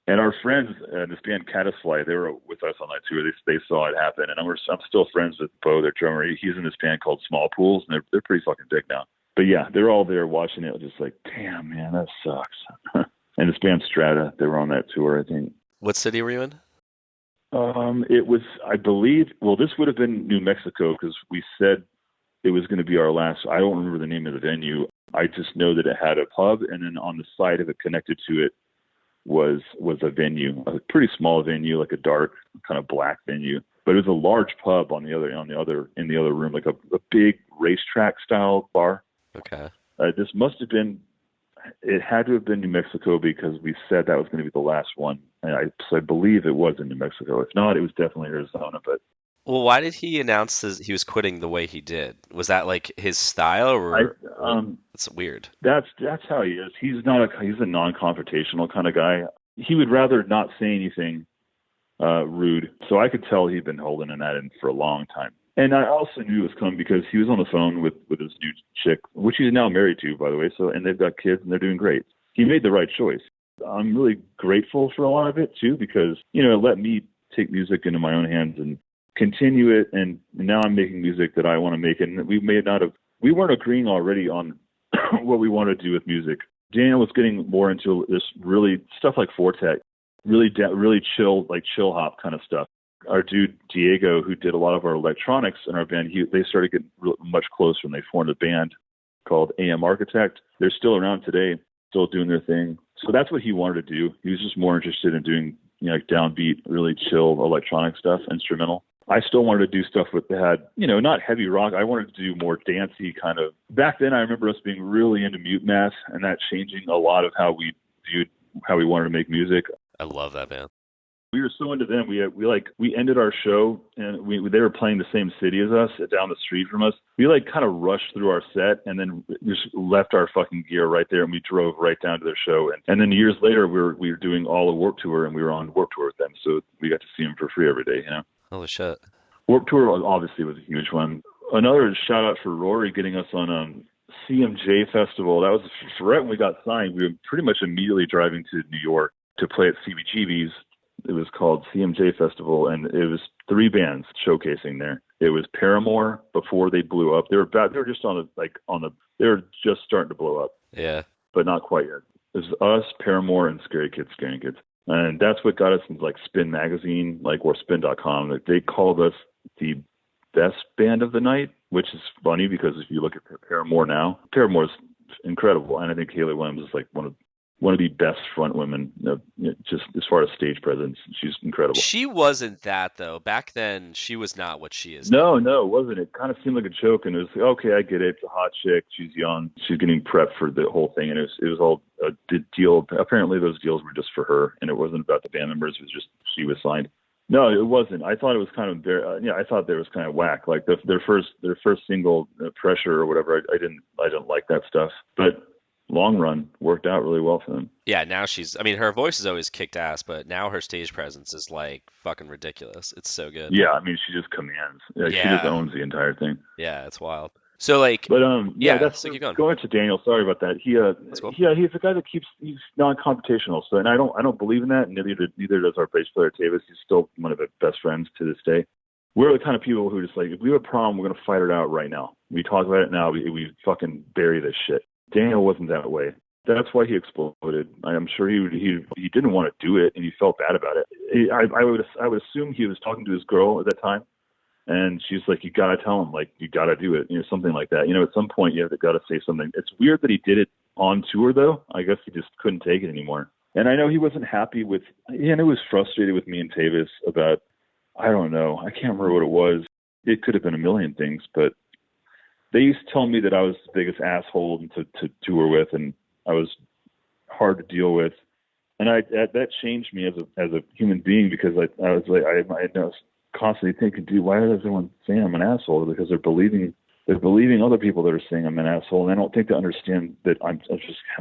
And our friends, this band Caddisfly, they were with us on that tour. They saw it happen. And I'm still friends with Bo, their drummer. He's in this band called Small Pools, and they're pretty fucking big now. But yeah, they're all there watching it, just like, damn, man, that sucks. And this band Strata, they were on that tour, I think. What city were you in? It was, I believe, well, this would have been New Mexico because we said it was going to be our last. I don't remember the name of the venue. I just know that it had a pub, and then on the side of it, connected to it, was a venue, a pretty small venue, like a dark kind of black venue. But it was a large pub in the other room, like a big racetrack style bar. Okay. This must have been. It had to have been New Mexico because we said that was going to be the last one, and I believe it was in New Mexico. If not, it was definitely Arizona. But well, why did he announce he was quitting the way he did? Was that like his style, or it's weird? That's how he is. He's a non-confrontational kind of guy. He would rather not say anything rude. So I could tell he'd been holding that in for a long time. And I also knew it was coming because he was on the phone with his new chick, which he's now married to, by the way. So, and they've got kids and they're doing great. He made the right choice. I'm really grateful for a lot of it too, because, you know, it let me take music into my own hands and continue it. And now I'm making music that I want to make. And we weren't agreeing already on what we wanted to do with music. Daniel was getting more into this really stuff like Forte, really chill, like chill hop kind of stuff. Our dude Diego, who did a lot of our electronics in our band, they started getting much closer when they formed a band called AM Architect. They're still around today, still doing their thing. So that's what he wanted to do. He was just more interested in doing, you know, like downbeat, really chill electronic stuff, instrumental. I still wanted to do stuff that had, you know, not heavy rock. I wanted to do more dancey kind of. Back then, I remember us being really into Mute Math, and that changing a lot of how we wanted to make music. I love that band. We were so into them. We ended our show and they were playing the same city as us, down the street from us. We like kind of rushed through our set and then just left our fucking gear right there and we drove right down to their show. And then years later, we were doing all the Warped Tour and we were on Warped Tour with them, so we got to see them for free every day. You know. Holy shit. Warped Tour obviously was a huge one. Another shout out for Rory getting us on CMJ Festival. That was right when we got signed. We were pretty much immediately driving to New York to play at CBGB's. It was called CMJ Festival, and it was 3 bands showcasing there. It was Paramore before they blew up. They were just they were just starting to blow up. Yeah. But not quite yet. It was us, Paramore, and Scary Kids. And that's what got us into like Spin Magazine, or Spin.com. Like, they called us the best band of the night, which is funny because if you look at Paramore now, Paramore's incredible. And I think Hayley Williams is like one of the best front women, just as far as stage presence. She's incredible. She wasn't that, though. Back then, she was not what she is. No, it wasn't. It kind of seemed like a joke, and it was like, okay, I get it. It's a hot chick. She's young. She's getting prepped for the whole thing, and it was all a deal. Apparently, those deals were just for her, and it wasn't about the band members. It was just she was signed. No, it wasn't. I thought it was kind of I thought there was kind of whack. Like their first single, Pressure or whatever. I didn't like that stuff, but long run worked out really well for them. Yeah, now her voice is always kicked ass, but now her stage presence is like fucking ridiculous. It's so good. Yeah, I mean, she just commands. She just owns the entire thing. Yeah, it's wild. So like, but that's so keep going. Going to Daniel. Sorry about that. He's a guy that he's non-competitional. So, and I don't believe in that. And neither does our bass player Tavis. He's still one of his best friends to this day. We're the kind of people who just like, if we have a problem, we're gonna fight it out right now. We talk about it now. We fucking bury this shit. Daniel wasn't that way. That's why he exploded. I'm sure he didn't want to do it, and he felt bad about it. I would assume he was talking to his girl at that time, and she's like, "You gotta tell him, like, you gotta do it," something like that. At some point you have got to say something. It's weird that he did it on tour, though. I guess he just couldn't take it anymore. And I know he wasn't happy with. He was frustrated with me and Tavis about. I don't know. I can't remember what it was. It could have been a million things, but. They used to tell me that I was the biggest asshole to tour with, and I was hard to deal with. And that changed me as a human being, because I was like, I was constantly thinking, dude, why does everyone say I'm an asshole? Because they're believing other people that are saying I'm an asshole, and I don't think they understand that I'm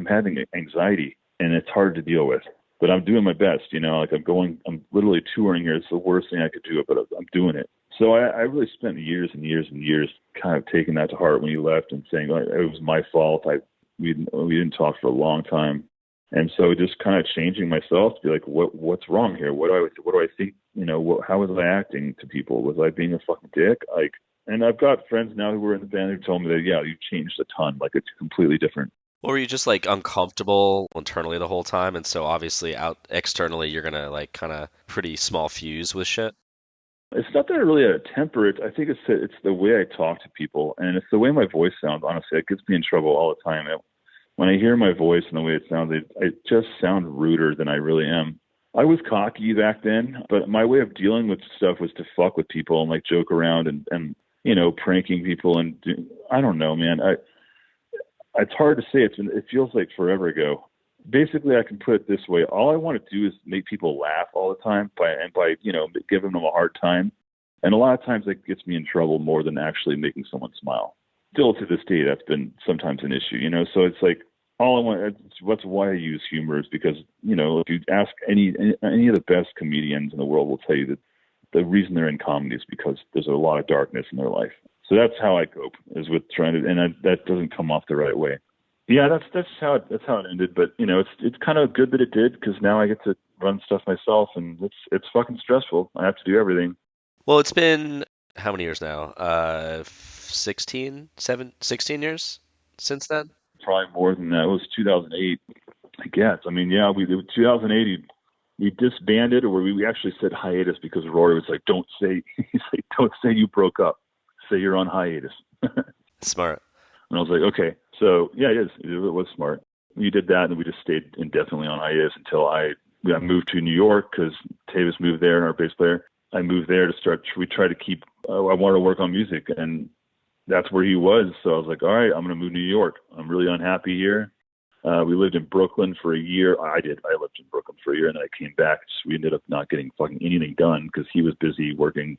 having anxiety, and it's hard to deal with. but I'm doing my best, like I'm literally touring here. It's the worst thing I could do, but I'm doing it. So I really spent years and years and years kind of taking that to heart when you left and saying, like, it was my fault. We didn't talk for a long time. And so just kind of changing myself to be like, what's wrong here? What do I think? How was I acting to people? Was I being a fucking dick? And I've got friends now who were in the band who told me that, yeah, you've changed a ton. Like, it's completely different. Or were you just like uncomfortable internally the whole time, and so obviously out externally you're gonna like kind of pretty small fuse with shit? It's not that I really had a temper. I think it's the way I talk to people, and it's the way my voice sounds. Honestly, it gets me in trouble all the time. When I hear my voice and the way it sounds, I just sound ruder than I really am. I was cocky back then, but my way of dealing with stuff was to fuck with people and like joke around and pranking people I don't know, man. It's hard to say. It feels like forever ago. Basically, I can put it this way: all I want to do is make people laugh all the time by giving them a hard time. And a lot of times that gets me in trouble more than actually making someone smile. Still to this day, that's been sometimes an issue, So it's like all I want. That's why I use humor, is because if you ask any of the best comedians in the world, will tell you that the reason they're in comedy is because there's a lot of darkness in their life. So that's how I cope, is with trying to, and that doesn't come off the right way. Yeah, that's how it ended. But it's kind of good that it did, because now I get to run stuff myself, and it's fucking stressful. I have to do everything. Well, it's been how many years now? 16 years since then? Probably more than that. It was 2008, I guess. I mean, yeah, 2008. We disbanded, or we actually said hiatus, because Rory was like, he's like, don't say you broke up. Say you're on hiatus. Smart. And I was like, okay. So yeah, it was smart. We did that, and we just stayed indefinitely on hiatus until I moved to New York, because Tavis moved there, and our bass player. I moved there to start. We tried to keep. I wanted to work on music, and that's where he was. So I was like, all right, I'm going to move to New York. I'm really unhappy here. We lived in Brooklyn for a year. I lived in Brooklyn for a year, and then I came back. So we ended up not getting fucking anything done, because he was busy working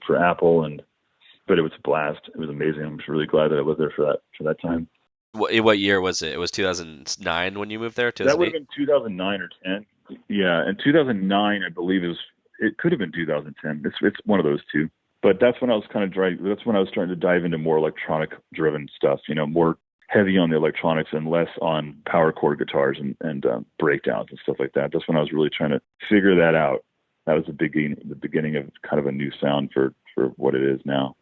for Apple, but it was a blast. It was amazing. I'm just really glad that I was there for that time. What year was it? It was 2009 when you moved there? That would have been 2009 or 10. Yeah, and 2009, I believe it could have been 2010. It's one of those two. But that's when I was that's when I was starting to dive into more electronic-driven stuff. More heavy on the electronics and less on power chord guitars and breakdowns and stuff like that. That's when I was really trying to figure that out. That was the beginning of kind of a new sound for what it is now.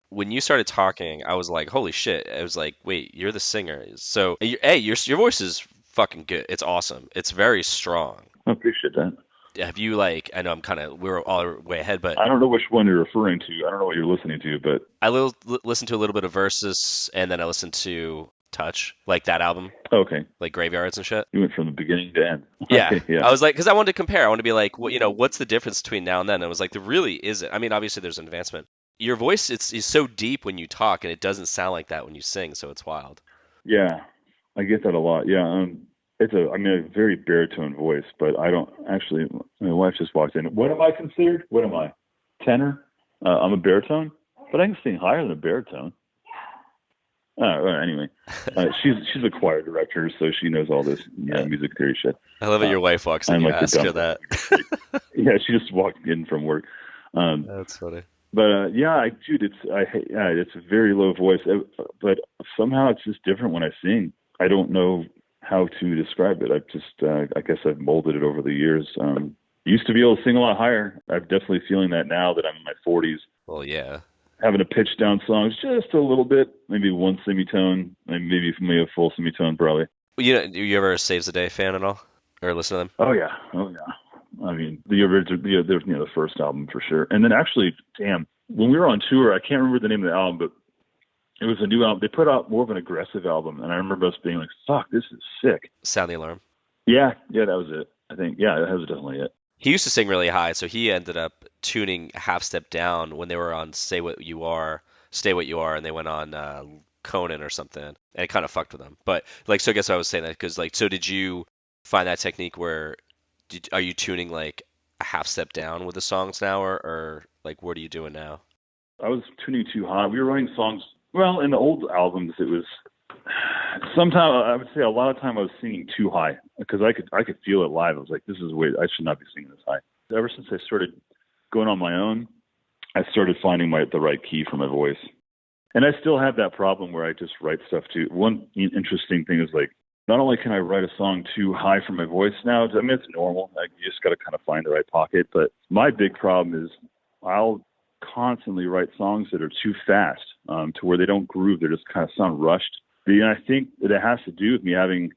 When you started talking, I was like, holy shit. I was like, wait, you're the singer. So, hey, your voice is fucking good. It's awesome. It's very strong. I appreciate that. Have you I know we're all way ahead, but I don't know which one you're referring to. I don't know what you're listening to, but I listened to a little bit of Versus, and then I listened to Touch, like that album. Okay. Like Graveyards and shit. You went from the beginning to end. Yeah. Yeah. I was like, because I wanted to compare. I want to be like, what's the difference between now and then? And I was like, there really isn't. I mean, obviously there's an advancement. Your voice is so deep when you talk, and it doesn't sound like that when you sing, so it's wild. Yeah, I get that a lot. Yeah, it's a very baritone voice, but I don't actually. My wife just walked in. What am I considered? What am I? Tenor? I'm a baritone, but I can sing higher than a baritone. Anyway, she's a choir director, so she knows all this music theory shit. I love that your wife walks in and you ask her that. Yeah, she just walked in from work. That's funny. But it's a very low voice, but somehow it's just different when I sing. I don't know how to describe it. I guess I've molded it over the years. Used to be able to sing a lot higher. I'm definitely feeling that now that I'm in my 40s. Well, yeah. Having to pitch down songs just a little bit, maybe one semitone, maybe a full semitone, probably. You ever a Saves the Day fan at all, or listen to them? Oh yeah. I mean, the original, the first album for sure. And then actually, damn, when we were on tour, I can't remember the name of the album, but it was a new album. They put out more of an aggressive album, and I remember us being like, "Fuck, this is sick." Sound the Alarm. Yeah, that was it. I think, that was definitely it. He used to sing really high, so he ended up tuning a half step down when they were on Stay What You Are, and they went on Conan or something, and it kind of fucked with them. But so I guess I was saying that because so did you find that technique where are you tuning a half step down with the songs now, or what are you doing now? I was tuning too high. We were writing songs. Well, in the old albums, it was Sometimes I would say a lot of time I was singing too high because I could feel it live. I was like, this is way I should not be singing this high. Ever since I started going on my own, I started finding the right key for my voice. And I still have that problem where I just write stuff too. One interesting thing is like, not only can I write a song too high for my voice now, I mean, it's normal. Like, you just got to kind of find the right pocket. But my big problem is I'll constantly write songs that are too fast to where they don't groove. They just kind of sound rushed. And I think that it has to do with me having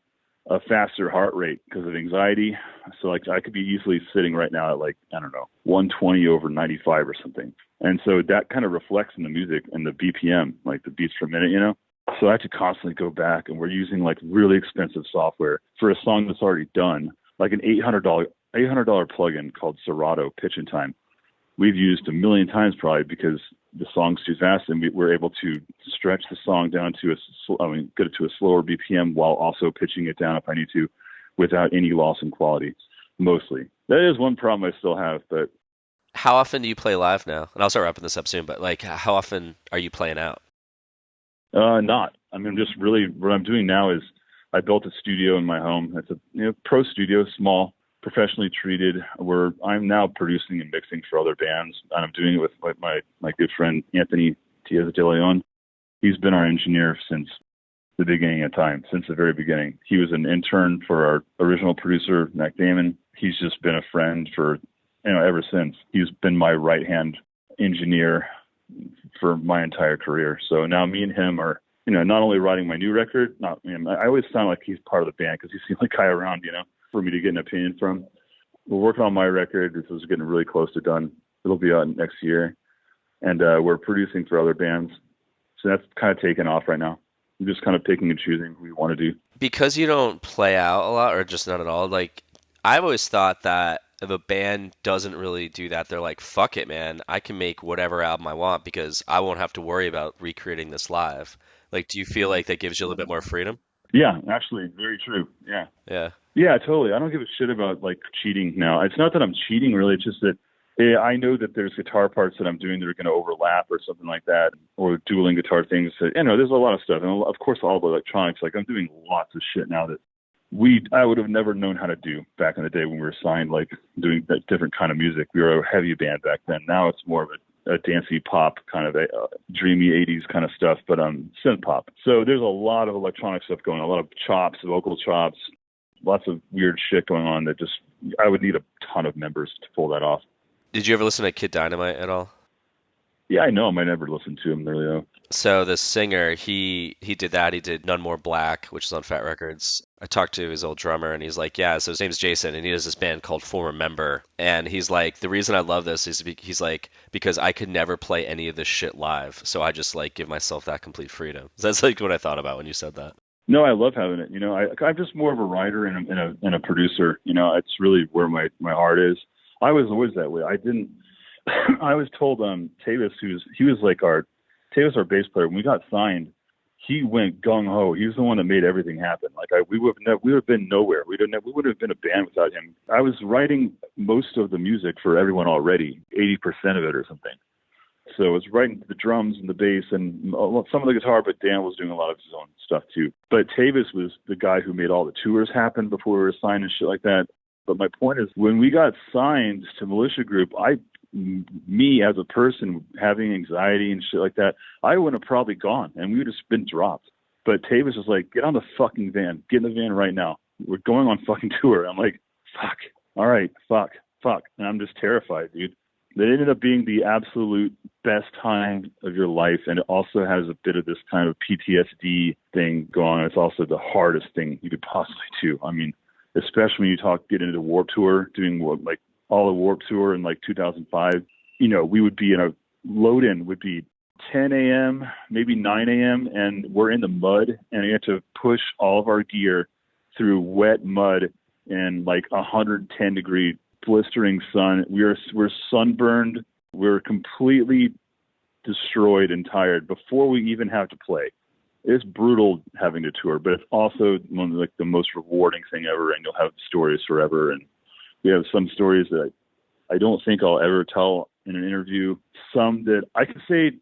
a faster heart rate because of anxiety. So like I could be easily sitting right now at like, I don't know, 120 over 95 or something. And so that kind of reflects in the music and the BPM, like the beats per minute, you know? So I have to constantly go back, and we're using like really expensive software for a song that's already done, like an $800 plugin called Serato Pitch and Time. We've used a million times probably because the song's too fast, and we're able to stretch the song down to get it to a slower BPM while also pitching it down if I need to, without any loss in quality. Mostly, that is one problem I still have. But how often do you play live now? And I'll start wrapping this up soon. But like, how often are you playing out? Not. I mean, just really what I'm doing now is I built a studio in my home. It's a pro studio, small, professionally treated, where I'm now producing and mixing for other bands, and I'm doing it with my good friend Anthony Diaz de Leon. He's been our engineer since the beginning of time, since the very beginning. He was an intern for our original producer, Mac Damon. He's just been a friend for, ever since. He's been my right-hand engineer for my entire career. So now me and him are, not only writing my new record, I always sound like he's part of the band because he's the only guy around, for me to get an opinion from. We're working on my record. This is getting really close to done. It'll be out next year. And we're producing for other bands. So that's kind of taken off right now. I'm just kind of picking and choosing who we want to do. Because you don't play out a lot, or just not at all, like, I've always thought that if a band doesn't really do that, they're like, fuck it, man. I can make whatever album I want because I won't have to worry about recreating this live. Like, do you feel like that gives you a little bit more freedom? Yeah, actually, very true. Yeah. Yeah. Yeah, totally. I don't give a shit about like cheating now. It's not that I'm cheating really. It's just that I know that there's guitar parts that I'm doing that are going to overlap or something like that, or dueling guitar things. That, there's a lot of stuff. And of course, all the electronics. Like I'm doing lots of shit now that I would have never known how to do back in the day when we were signed, like doing that different kind of music. We were a heavy band back then. Now it's more of a dancey pop kind of a dreamy 80s kind of stuff, but synth pop. So there's a lot of electronic stuff going on, a lot of chops, vocal chops, lots of weird shit going on that just I would need a ton of members to pull that off. Did you ever listen to Kid Dynamite at all? Yeah, I know him. I never listened to him really though. So the singer, he did that. He did None More Black, which is on Fat Records. I talked to his old drummer, and he's like, yeah, so his name's Jason, and he does this band called Former Member. And he's like, the reason I love this is he's like, because I could never play any of this shit live, so I just like give myself that complete freedom. So that's like what I thought about when you said that. No, I love having it. I'm just more of a writer and a producer. It's really where my heart is. I was always that way. I was told Tavis, Tavis, our bass player, when we got signed, he went gung ho. He was the one that made everything happen. Like we would have been nowhere. We would have been a band without him. I was writing most of the music for everyone already, 80% of it or something. So I was writing the drums and the bass and some of the guitar, but Dan was doing a lot of his own stuff too. But Tavis was the guy who made all the tours happen before we were signed and shit like that. But my point is, when we got signed to Militia Group, me as a person having anxiety and shit like that, I would have probably gone and we would have been dropped. But Tavis was like, get on the fucking van. Get in the van right now. We're going on fucking tour. I'm like, fuck. All right, fuck. And I'm just terrified, dude. It ended up being the absolute best time of your life. And it also has a bit of this kind of PTSD thing going on. It's also the hardest thing you could possibly do. I mean, especially when you get into Warp Tour, doing like all the Warp Tour in like 2005, we would be in a load-in would be 10 a.m., maybe 9 a.m., and we're in the mud, and we had to push all of our gear through wet mud in like 110-degree blistering sun. We're sunburned. We're completely destroyed and tired before we even have to play. It's brutal having to tour, but it's also one of like the most rewarding thing ever, and you'll have stories forever. And we have some stories that I don't think I'll ever tell in an interview. Some that I could say,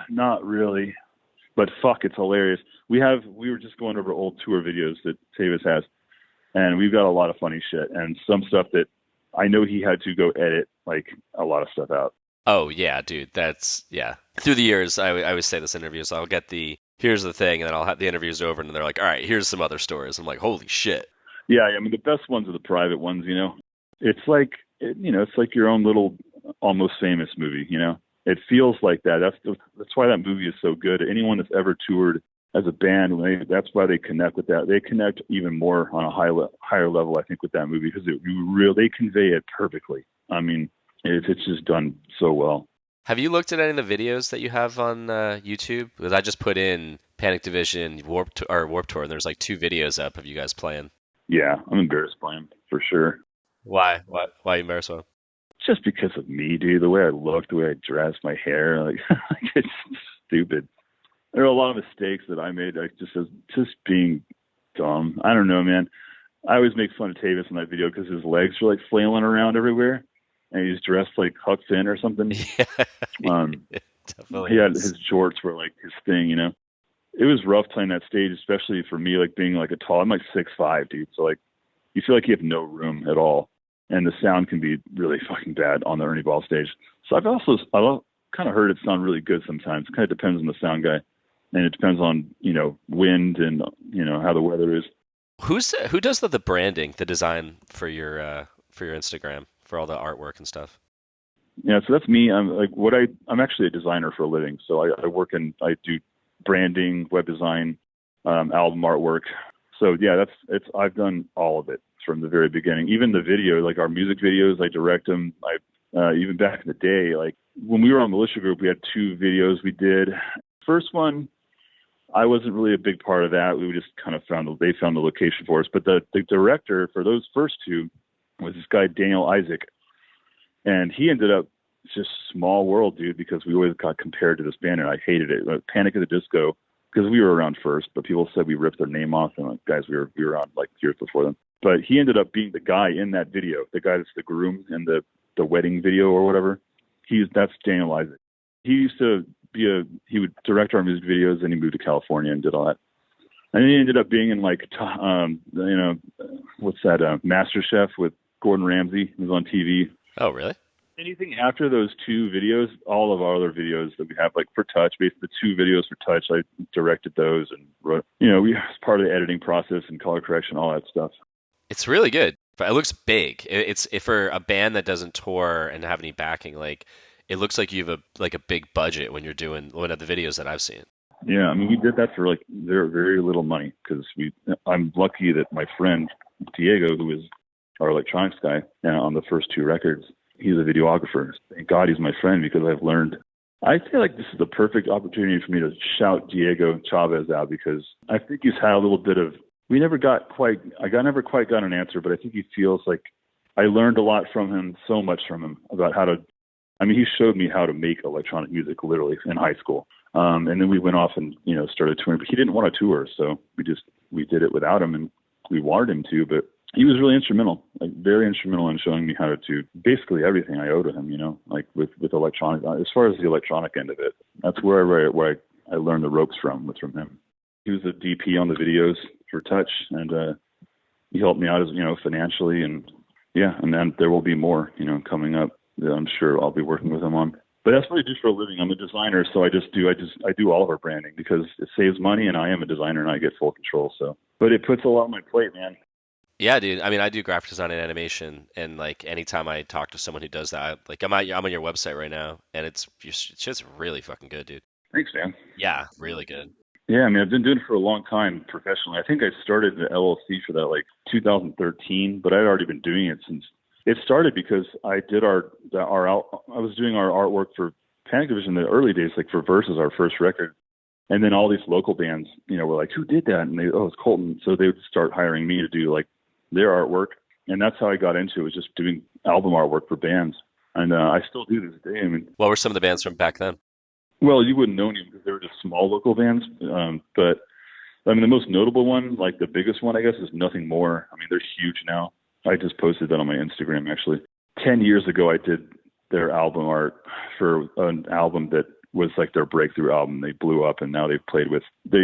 not really. But fuck, it's hilarious. We were just going over old tour videos that Tavis has, and we've got a lot of funny shit and some stuff that I know he had to go edit like a lot of stuff out. Oh yeah, dude. That's yeah. Through the years, I always say this in interviews. I'll get here's the thing, and then I'll have the interviews over, and they're like, all right, here's some other stories. I'm like, holy shit. Yeah, I mean the best ones are the private ones. It's like it's like your own little almost famous movie. It feels like that. That's why that movie is so good. Anyone that's ever toured as a band, that's why they connect with that. They connect even more on a higher level, I think, with that movie because they convey it perfectly. I mean, it's just done so well. Have you looked at any of the videos that you have on YouTube? Because I just put in Panic Division Warp Tour, and there's like 2 videos up of you guys playing. Yeah, I'm embarrassed by him for sure. Why? Why are you embarrassed by him? Just because of me, dude. The way I look, the way I dress, my hair, like it's stupid. There are a lot of mistakes that I made, like just being dumb. I don't know, man. I always make fun of Tavis in that video because his legs are like flailing around everywhere, and he's dressed like Huck Finn or something. Yeah, definitely. He had his jorts were like his thing, It was rough playing that stage, especially for me, like being like I'm like 6'5", dude. So like, you feel like you have no room at all. And the sound can be really fucking bad on the Ernie Ball stage. So I've kind of heard it sound really good sometimes. It kind of depends on the sound guy. And it depends on, wind and, how the weather is. Who does the branding, the design for your Instagram, for all the artwork and stuff? Yeah, so that's me. I'm actually a designer for a living. So I do branding, web design, album artwork. So yeah, I've done all of it from the very beginning. Even the video, like our music videos, I direct them. Even back in the day, like when we were on Militia Group, we had 2 videos we did. First one, I wasn't really a big part of that. We just kind of they found the location for us. But the director for those first 2 was this guy, Daniel Isaac. And he ended up just small world, dude, because we always got compared to this band and I hated it. Panic at the Disco, because we were around first, but people said we ripped their name off and like, guys, we were on like years before them. But he ended up being the guy in that video, the guy that's the groom in the wedding video or whatever. That's Daniel Isaac. He used to he would direct our music videos, and he moved to California and did all that. And then he ended up being in like, what's that, MasterChef with Gordon Ramsay. He was on TV. Oh, really? Anything after those 2 videos, all of our other videos that we have, like for Touch, basically the 2 videos for Touch, I directed those and wrote, we was part of the editing process and color correction, all that stuff. It's really good. But it looks big. It's for a band that doesn't tour and have any backing, like it looks like you have a big budget when you're doing one of the videos that I've seen. Yeah, I mean, we did that for like very, very little money because I'm lucky that my friend Diego, who is our electronics guy on the first 2 records, he's a videographer. Thank God he's my friend because I've learned. I feel like this is the perfect opportunity for me to shout Diego Chavez out because I think he's had a little bit of. I never quite got an answer, but I think he feels like I learned a lot from him, so much from him about how to. I mean, he showed me how to make electronic music literally in high school. And then we went off and, started touring, but he didn't want to tour. So we did it without him and we wanted him to, but he was really instrumental, like very instrumental in showing me how to do basically everything I owe to him, like with electronic, as far as the electronic end of it. That's where I learned the ropes was from him. He was a DP on the videos for Touch and, he helped me out as, financially and then there will be more, coming up that I'm sure I'll be working with him on. But that's what I do for a living. I'm a designer, so I do all of our branding because it saves money, and I am a designer, and I get full control. So, but it puts a lot on my plate, man. Yeah, dude. I mean, I do graphic design and animation, and like anytime I talk to someone who does that, I'm on your website right now, and it's just really fucking good, dude. Thanks, man. Yeah, really good. Yeah, I mean, I've been doing it for a long time professionally. I think I started the LLC for that like 2013, but I'd already been doing it since. It started because I did I was doing our artwork for Panic Division in the early days, like for Versus, our first record. And then all these local bands, were like, who did that? And it's Colton. So they would start hiring me to do like their artwork. And that's how I got into it, was just doing album artwork for bands. And I still do this day. I mean, what were some of the bands from back then? Well, you wouldn't know any because they were just small local bands. But I mean, the most notable one, like the biggest one, I guess, is Nothing More. I mean, they're huge now. I just posted that on my Instagram, actually. 10 years ago, I did their album art for an album that was like their breakthrough album. They blew up, and now they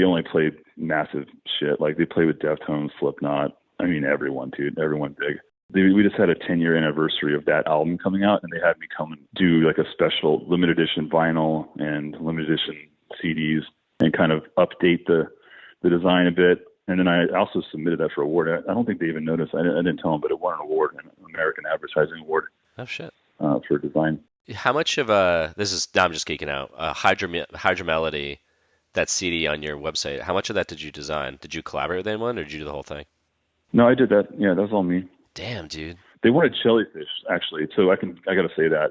only played massive shit. Like they played with Deftones, Slipknot. I mean, everyone, dude, everyone big. We just had a 10-year anniversary of that album coming out, and they had me come and do like a special limited edition vinyl and limited edition CDs and kind of update the design a bit. And then I also submitted that for award. I don't think they even noticed. I didn't tell them, but it won an award, an American Advertising Award. Oh shit. For design. How much of this is now I'm just geeking out. Hydra Melody, that CD on your website. How much of that did you design? Did you collaborate with anyone, or did you do the whole thing? No, I did that. Yeah, that was all me. Damn, dude. They wanted jellyfish, actually. So I got to say that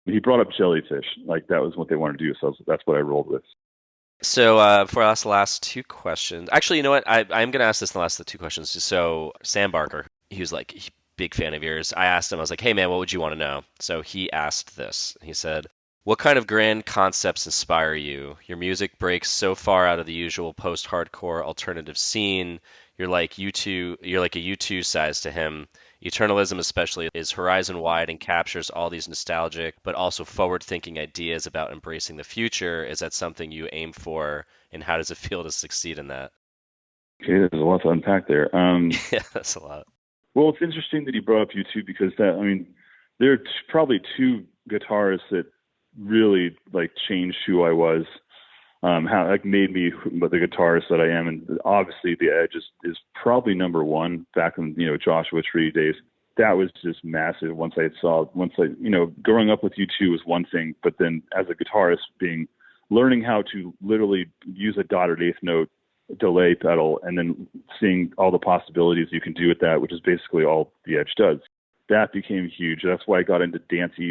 he brought up jellyfish. Like that was what they wanted to do. So that's what I rolled with. So for us, the last two questions. Actually, you know what? I'm going to ask this in the last two questions. So Sam Barker, he was like, big fan of yours. I asked him, I was like, hey man, what would you want to know? So he asked this. He said, what kind of grand concepts inspire you? Your music breaks so far out of the usual post-hardcore alternative scene. You're like a U2 size to him. Eternalism especially is horizon wide and captures all these nostalgic but also forward-thinking ideas about embracing the future. Is that something you aim for, and how does it feel to succeed in that? Okay, there's a lot to unpack there. Yeah, that's a lot. Well, it's interesting that you brought up U2 because there are probably two guitarists that really like changed who I was, how like made me the guitarist that I am, and obviously the Edge is probably number one. Back in Joshua Tree days, that was just massive. Once I growing up with U2 was one thing, but then as a guitarist, learning how to literally use a dotted eighth note delay pedal, and then seeing all the possibilities you can do with that, which is basically all the Edge does. That became huge. That's why I got into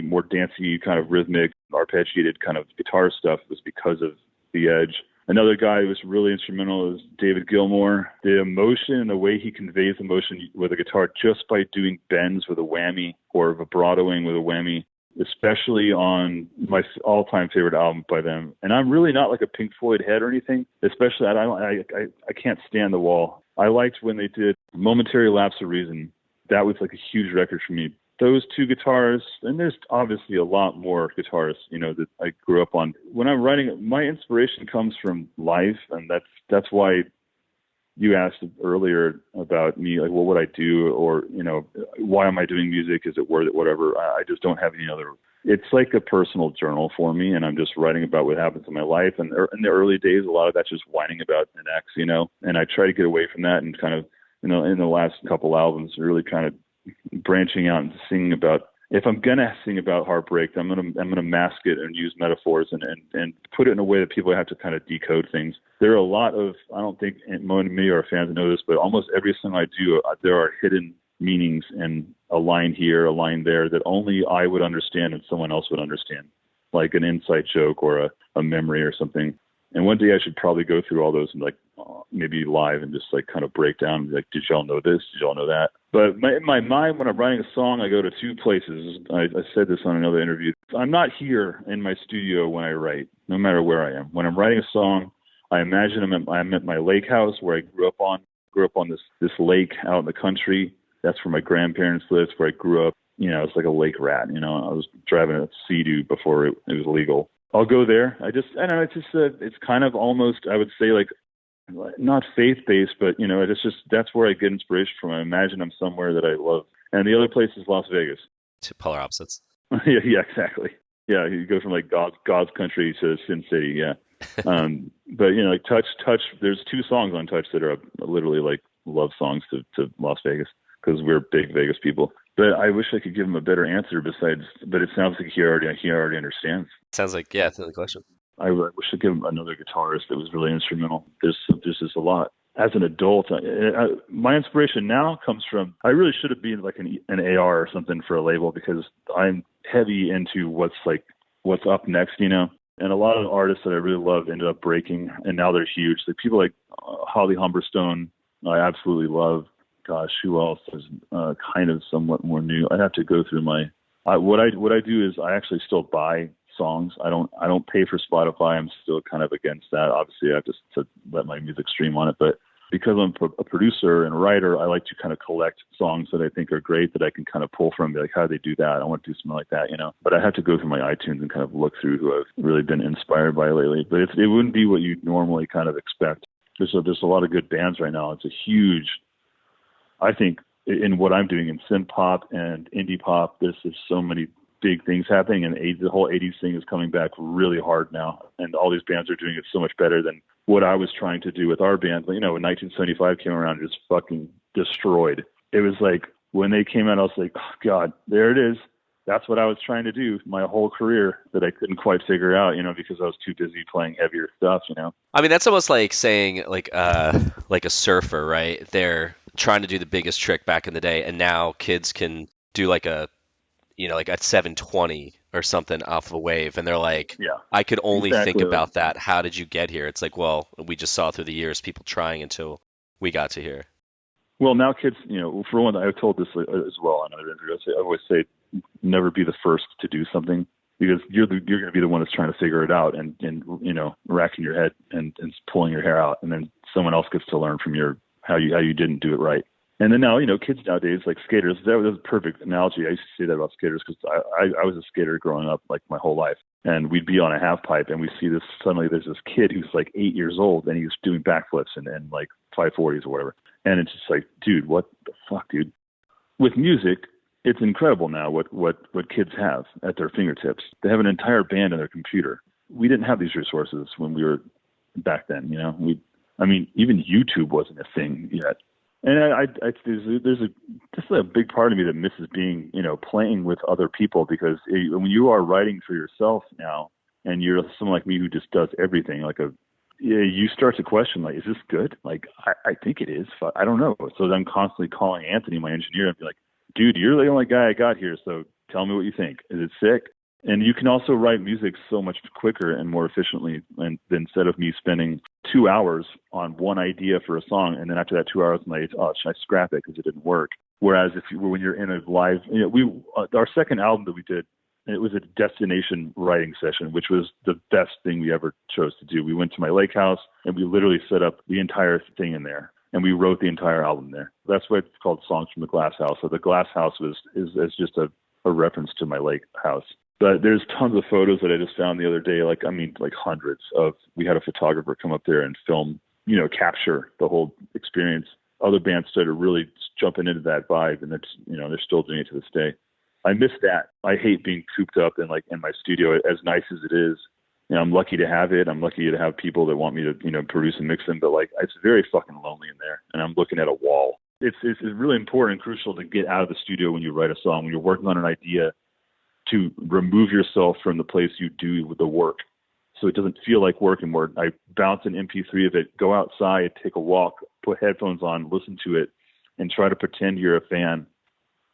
more dancey kind of rhythmic, arpeggiated kind of guitar stuff, was because of the Edge. Another guy who was really instrumental is David Gilmour. The emotion and the way he conveys emotion with a guitar just by doing bends with a whammy or vibratoing with a whammy, especially on my all-time favorite album by them. And I'm really not like a Pink Floyd head or anything, especially I can't stand The Wall. I liked when they did Momentary Lapse of Reason. That was like a huge record for me. Those two guitars, and there's obviously a lot more guitarists, that I grew up on. When I'm writing, my inspiration comes from life, and that's why you asked earlier about me, like, what would I do, or, why am I doing music? Is it worth it? Whatever. I just don't have any other. It's like a personal journal for me, and I'm just writing about what happens in my life. And in the early days, a lot of that's just whining about an ex, and I try to get away from that and kind of, in the last couple albums, really kind of branching out and singing about. If I'm gonna sing about heartbreak, I'm gonna mask it and use metaphors and put it in a way that people have to kind of decode things. There are a lot of, I don't think many of our fans know this, but almost every song I do, there are hidden meanings and a line here, a line there that only I would understand and someone else would understand, like an inside joke or a memory or something. And one day I should probably go through all those and maybe live and just kind of break down, like, did y'all know this? Did y'all know that? But in my mind, when I'm writing a song, I go to two places. I said this on another interview. I'm not here in my studio when I write, no matter where I am. When I'm writing a song, I imagine I'm at my lake house where I grew up on this lake out in the country. That's where my grandparents lived, where I grew up. It's like a lake rat. I was driving a Sea-Doo before it was legal. I'll go there. I don't know. It's kind of almost, I would say, like, not faith-based, but, that's where I get inspiration from. I imagine I'm somewhere that I love. And the other place is Las Vegas. Two polar opposites. Yeah, exactly. Yeah, you go from like God's country to Sin City. Yeah. But like Touch. There's two songs on Touch that are literally like love songs to Las Vegas, because we're big Vegas people. But I wish I could give him a better answer but it sounds like he already understands. Sounds like, yeah, that's the question. I wish I'd give him another guitarist that was really instrumental. There's just a lot. As an adult, my inspiration now comes from, I really should have been like an AR or something for a label, because I'm heavy into what's up next, And a lot of artists that I really love ended up breaking, and now they're huge. Like people like Holly Humberstone, I absolutely love. Gosh, who else is kind of somewhat more new? I'd have to go through what I do is I actually still buy songs. I don't pay for Spotify. I'm still kind of against that. Obviously, I have to let my music stream on it, but Because I'm a producer and a writer, I like to kind of collect songs that I think are great that I can kind of pull from, be like, how do they do that? I want to do something like that, you know. But I have to go through my iTunes and kind of look through who I've really been inspired by lately. But it wouldn't be what you normally kind of expect. There's a lot of good bands right now. It's a huge, I think, in what I'm doing in synth pop and indie pop, there's so many big things happening, and the whole 80s thing is coming back really hard now. And all these bands are doing it so much better than what I was trying to do with our band. You know, when 1975 came around, it just fucking destroyed. It was like, when they came out, I was like, oh, God, there it is. That's what I was trying to do my whole career that I couldn't quite figure out, you know, because I was too busy playing heavier stuff, you know. I mean, that's almost like saying like a surfer, right? They're trying to do the biggest trick back in the day, and now kids can do like a 720 or something off a wave, and they're like, yeah, I could only exactly. think about that. How did you get here? It's like, well, we just saw through the years people trying until we got to here. Well, now kids, you know, for one, I've told this as well in other interviews. I always say, never be the first to do something, because you're going to be the one that's trying to figure it out and you know, racking your head and pulling your hair out, and then someone else gets to learn from how you didn't do it right. And then now, you know, kids nowadays, like skaters, that was a perfect analogy. I used to say that about skaters because I was a skater growing up like my whole life. And we'd be on a half pipe and we see this, suddenly there's this kid who's like 8 years old and he's doing backflips and like 540s or whatever. And it's just like, dude, what the fuck, dude? With music, it's incredible now what kids have at their fingertips. They have an entire band in their computer. We didn't have these resources when we were back then, you know. Even YouTube wasn't a thing yet. And there's a big part of me that misses being, you know, playing with other people, because when you are writing for yourself now, and you're someone like me who just does everything, you start to question, like, is this good? Like, I think it is. I don't know. So I'm constantly calling Anthony, my engineer, and be like, dude, you're the only guy I got here, so tell me what you think. Is it sick? And you can also write music so much quicker and more efficiently, and instead of me spending 2 hours on one idea for a song, and then after that 2 hours, I'm like, oh, should I scrap it because it didn't work? Whereas when you're in a live, you know, our second album that we did, it was a destination writing session, which was the best thing we ever chose to do. We went to my lake house and we literally set up the entire thing in there, and we wrote the entire album there. That's why it's called Songs from the Glasshouse. So the Glasshouse is just a reference to my lake house. But there's tons of photos that I just found the other day, like hundreds of. We had a photographer come up there and film, you know, capture the whole experience. Other bands started really jumping into that vibe, and they're still doing it to this day. I miss that. I hate being cooped up in my studio, as nice as it is. You know, I'm lucky to have it. I'm lucky to have people that want me to, you know, produce and mix them. But it's very fucking lonely in there, and I'm looking at a wall. It's really important and crucial to get out of the studio when you write a song, when you're working on an idea, to remove yourself from the place you do the work, so it doesn't feel like work anymore. I bounce an MP3 of it, go outside, take a walk, put headphones on, listen to it, and try to pretend you're a fan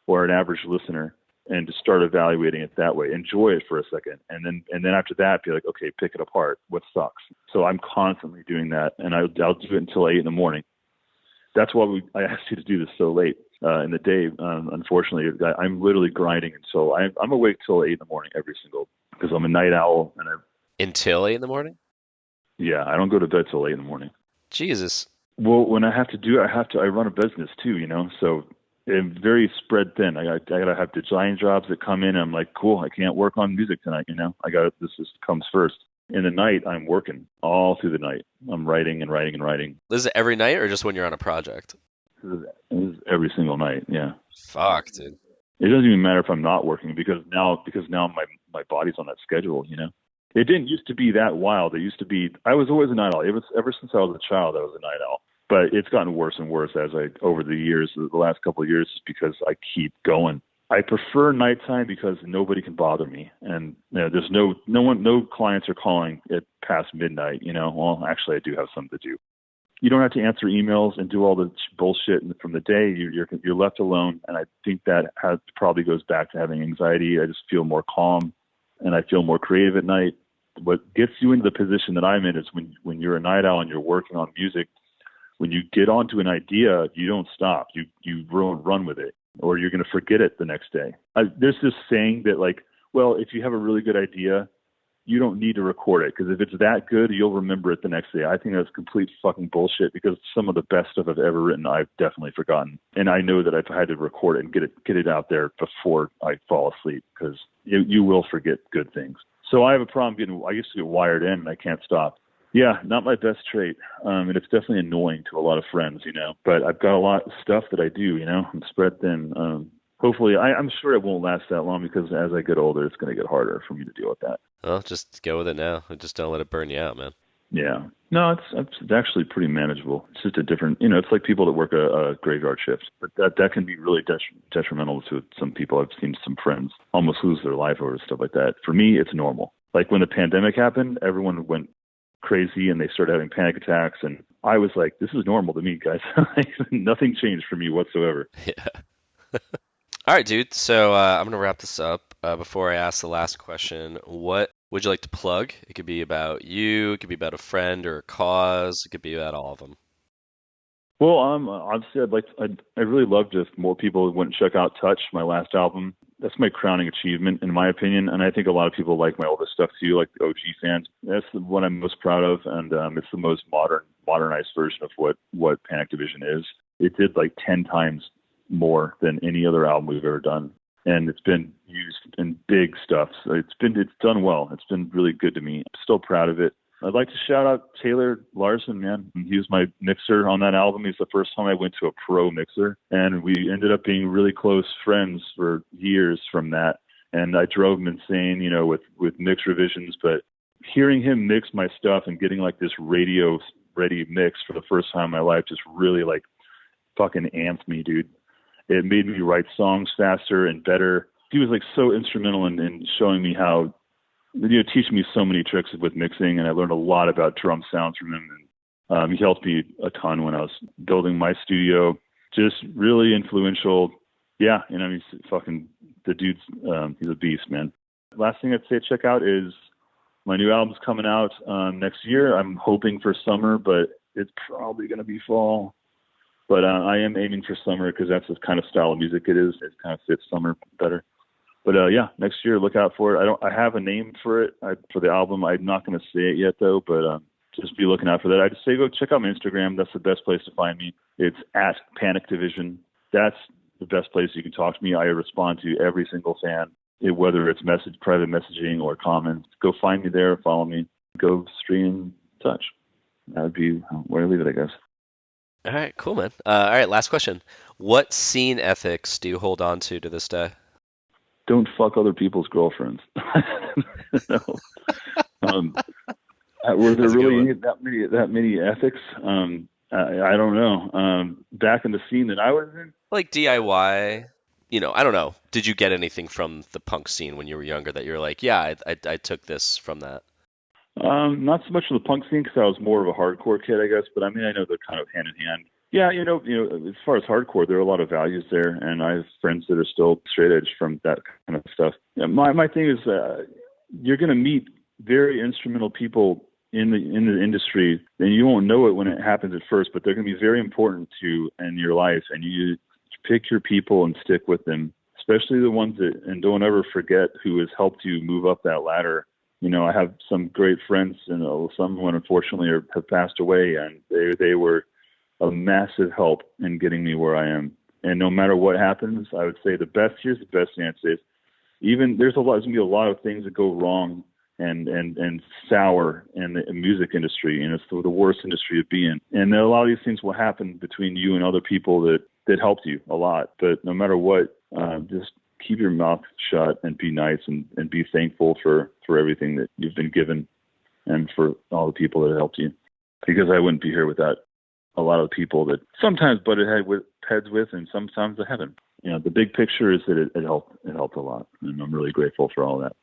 or an average listener, and to start evaluating it that way. Enjoy it for a second, and then after that, be like, okay, pick it apart. What sucks? So I'm constantly doing that, and I'll do it until 8 a.m. That's why I asked you to do this so late in the day. Unfortunately, I'm literally grinding until I'm awake till 8 a.m. every single, because I'm a night owl. Until 8 a.m? Yeah, I don't go to bed till 8 a.m. Jesus. Well, when I have to do it, I run a business too, you know, so I'm very spread thin. I gotta have design jobs that come in, and I'm like, cool, I can't work on music tonight, you know. This just comes first. In the night, I'm working all through the night. I'm writing and writing and writing. Is it every night or just when you're on a project? This is every single night, yeah. Fuck, dude. It doesn't even matter if I'm not working, because now my body's on that schedule, you know. It didn't used to be that wild. It used to be, I was always a night owl. It was ever since I was a child, I was a night owl. But it's gotten worse and worse over the years, the last couple of years, because I keep going. I prefer nighttime because nobody can bother me, and you know, there's no clients are calling it past midnight. You know, well, actually, I do have something to do. You don't have to answer emails and do all the bullshit from the day. You're left alone, and I think that probably goes back to having anxiety. I just feel more calm, and I feel more creative at night. What gets you into the position that I'm in is when you're a night owl and you're working on music. When you get onto an idea, you don't stop. You run with it, or you're going to forget it the next day. There's this saying that, like, well, if you have a really good idea, you don't need to record it, because if it's that good, you'll remember it the next day. I think that's complete fucking bullshit, because some of the best stuff I've ever written, I've definitely forgotten. And I know that I've had to record it and get it out there before I fall asleep, because you will forget good things. So I have a problem I used to get wired in and I can't stop. Yeah, not my best trait. And it's definitely annoying to a lot of friends, but I've got a lot of stuff that I do, I'm spread thin. Hopefully, I'm sure it won't last that long, because as I get older, it's going to get harder for me to deal with that. Well, just go with it now. Just don't let it burn you out, man. Yeah. No, it's actually pretty manageable. It's just a different, it's like people that work a graveyard shift. But that can be really detrimental to some people. I've seen some friends almost lose their life over stuff like that. For me, it's normal. Like when the pandemic happened, everyone went crazy and they started having panic attacks. And I was like, this is normal to me, guys. Nothing changed for me whatsoever. Yeah. All right, dude. So I'm going to wrap this up. Before I ask the last question, what would you like to plug? It could be about you. It could be about a friend or a cause. It could be about all of them. Well, obviously, I'd really love if more people went and check out Touch, my last album. That's my crowning achievement, in my opinion. And I think a lot of people like my oldest stuff too, like the OG fans. That's the one I'm most proud of, and it's the most modernized version of what Panic Division is. It did like 10 times more than any other album we've ever done, and it's been used in big stuff. So it's done well. It's been really good to me. I'm still proud of it. I'd like to shout out Taylor Larson, man. He was my mixer on that album. He's the first time I went to a pro mixer, and we ended up being really close friends for years from that. And I drove him insane, with mix revisions, but hearing him mix my stuff and getting like this radio ready mix for the first time in my life just really like fucking amped me, dude. It made me write songs faster and better. He was like so instrumental in showing me how, teaching me so many tricks with mixing, and I learned a lot about drum sounds from him. And he helped me a ton when I was building my studio. Just really influential. Yeah, he's fucking the dude's. He's a beast, man. Last thing I'd say check out is my new album's coming out next year. I'm hoping for summer, but it's probably going to be fall. But I am aiming for summer, because that's the kind of style of music it is. It kind of fits summer better. But yeah, next year, look out for it. I have a name for it for the album. I'm not going to say it yet though, but just be looking out for that. I just say go check out my Instagram. That's the best place to find me. It's at Panic Division. That's the best place you can talk to me. I respond to every single fan, whether it's private messaging or comments. Go find me there. Follow me. Go stream Touch. That would be where I leave it, I guess. All right, cool, man. All right, last question. What scene ethics do you hold on to this day? Don't fuck other people's girlfriends. No. Were there really that many ethics? I don't know. Back in the scene that I was in, like DIY. I don't know. Did you get anything from the punk scene when you were younger that you're like, yeah, I took this from that? Not so much from the punk scene, because I was more of a hardcore kid, I guess. But I mean, I know they're kind of hand in hand. Yeah, as far as hardcore, there are a lot of values there, and I have friends that are still straight edge from that kind of stuff. Yeah, my thing is, you're going to meet very instrumental people in the industry, and you won't know it when it happens at first, but they're going to be very important to you in your life, and you pick your people and stick with them, especially the ones and don't ever forget who has helped you move up that ladder. I have some great friends, and some who unfortunately have passed away, and they were a massive help in getting me where I am. And no matter what happens, I would say here's the best answer is, even there's going to be a lot of things that go wrong and sour in the music industry, and it's the worst industry to be in. And a lot of these things will happen between you and other people that helped you a lot. But no matter what, just keep your mouth shut and be nice and be thankful for everything that you've been given and for all the people that helped you. Because I wouldn't be here without a lot of people that sometimes butted heads with, and sometimes I haven't. The big picture is that it helped a lot, and I'm really grateful for all that.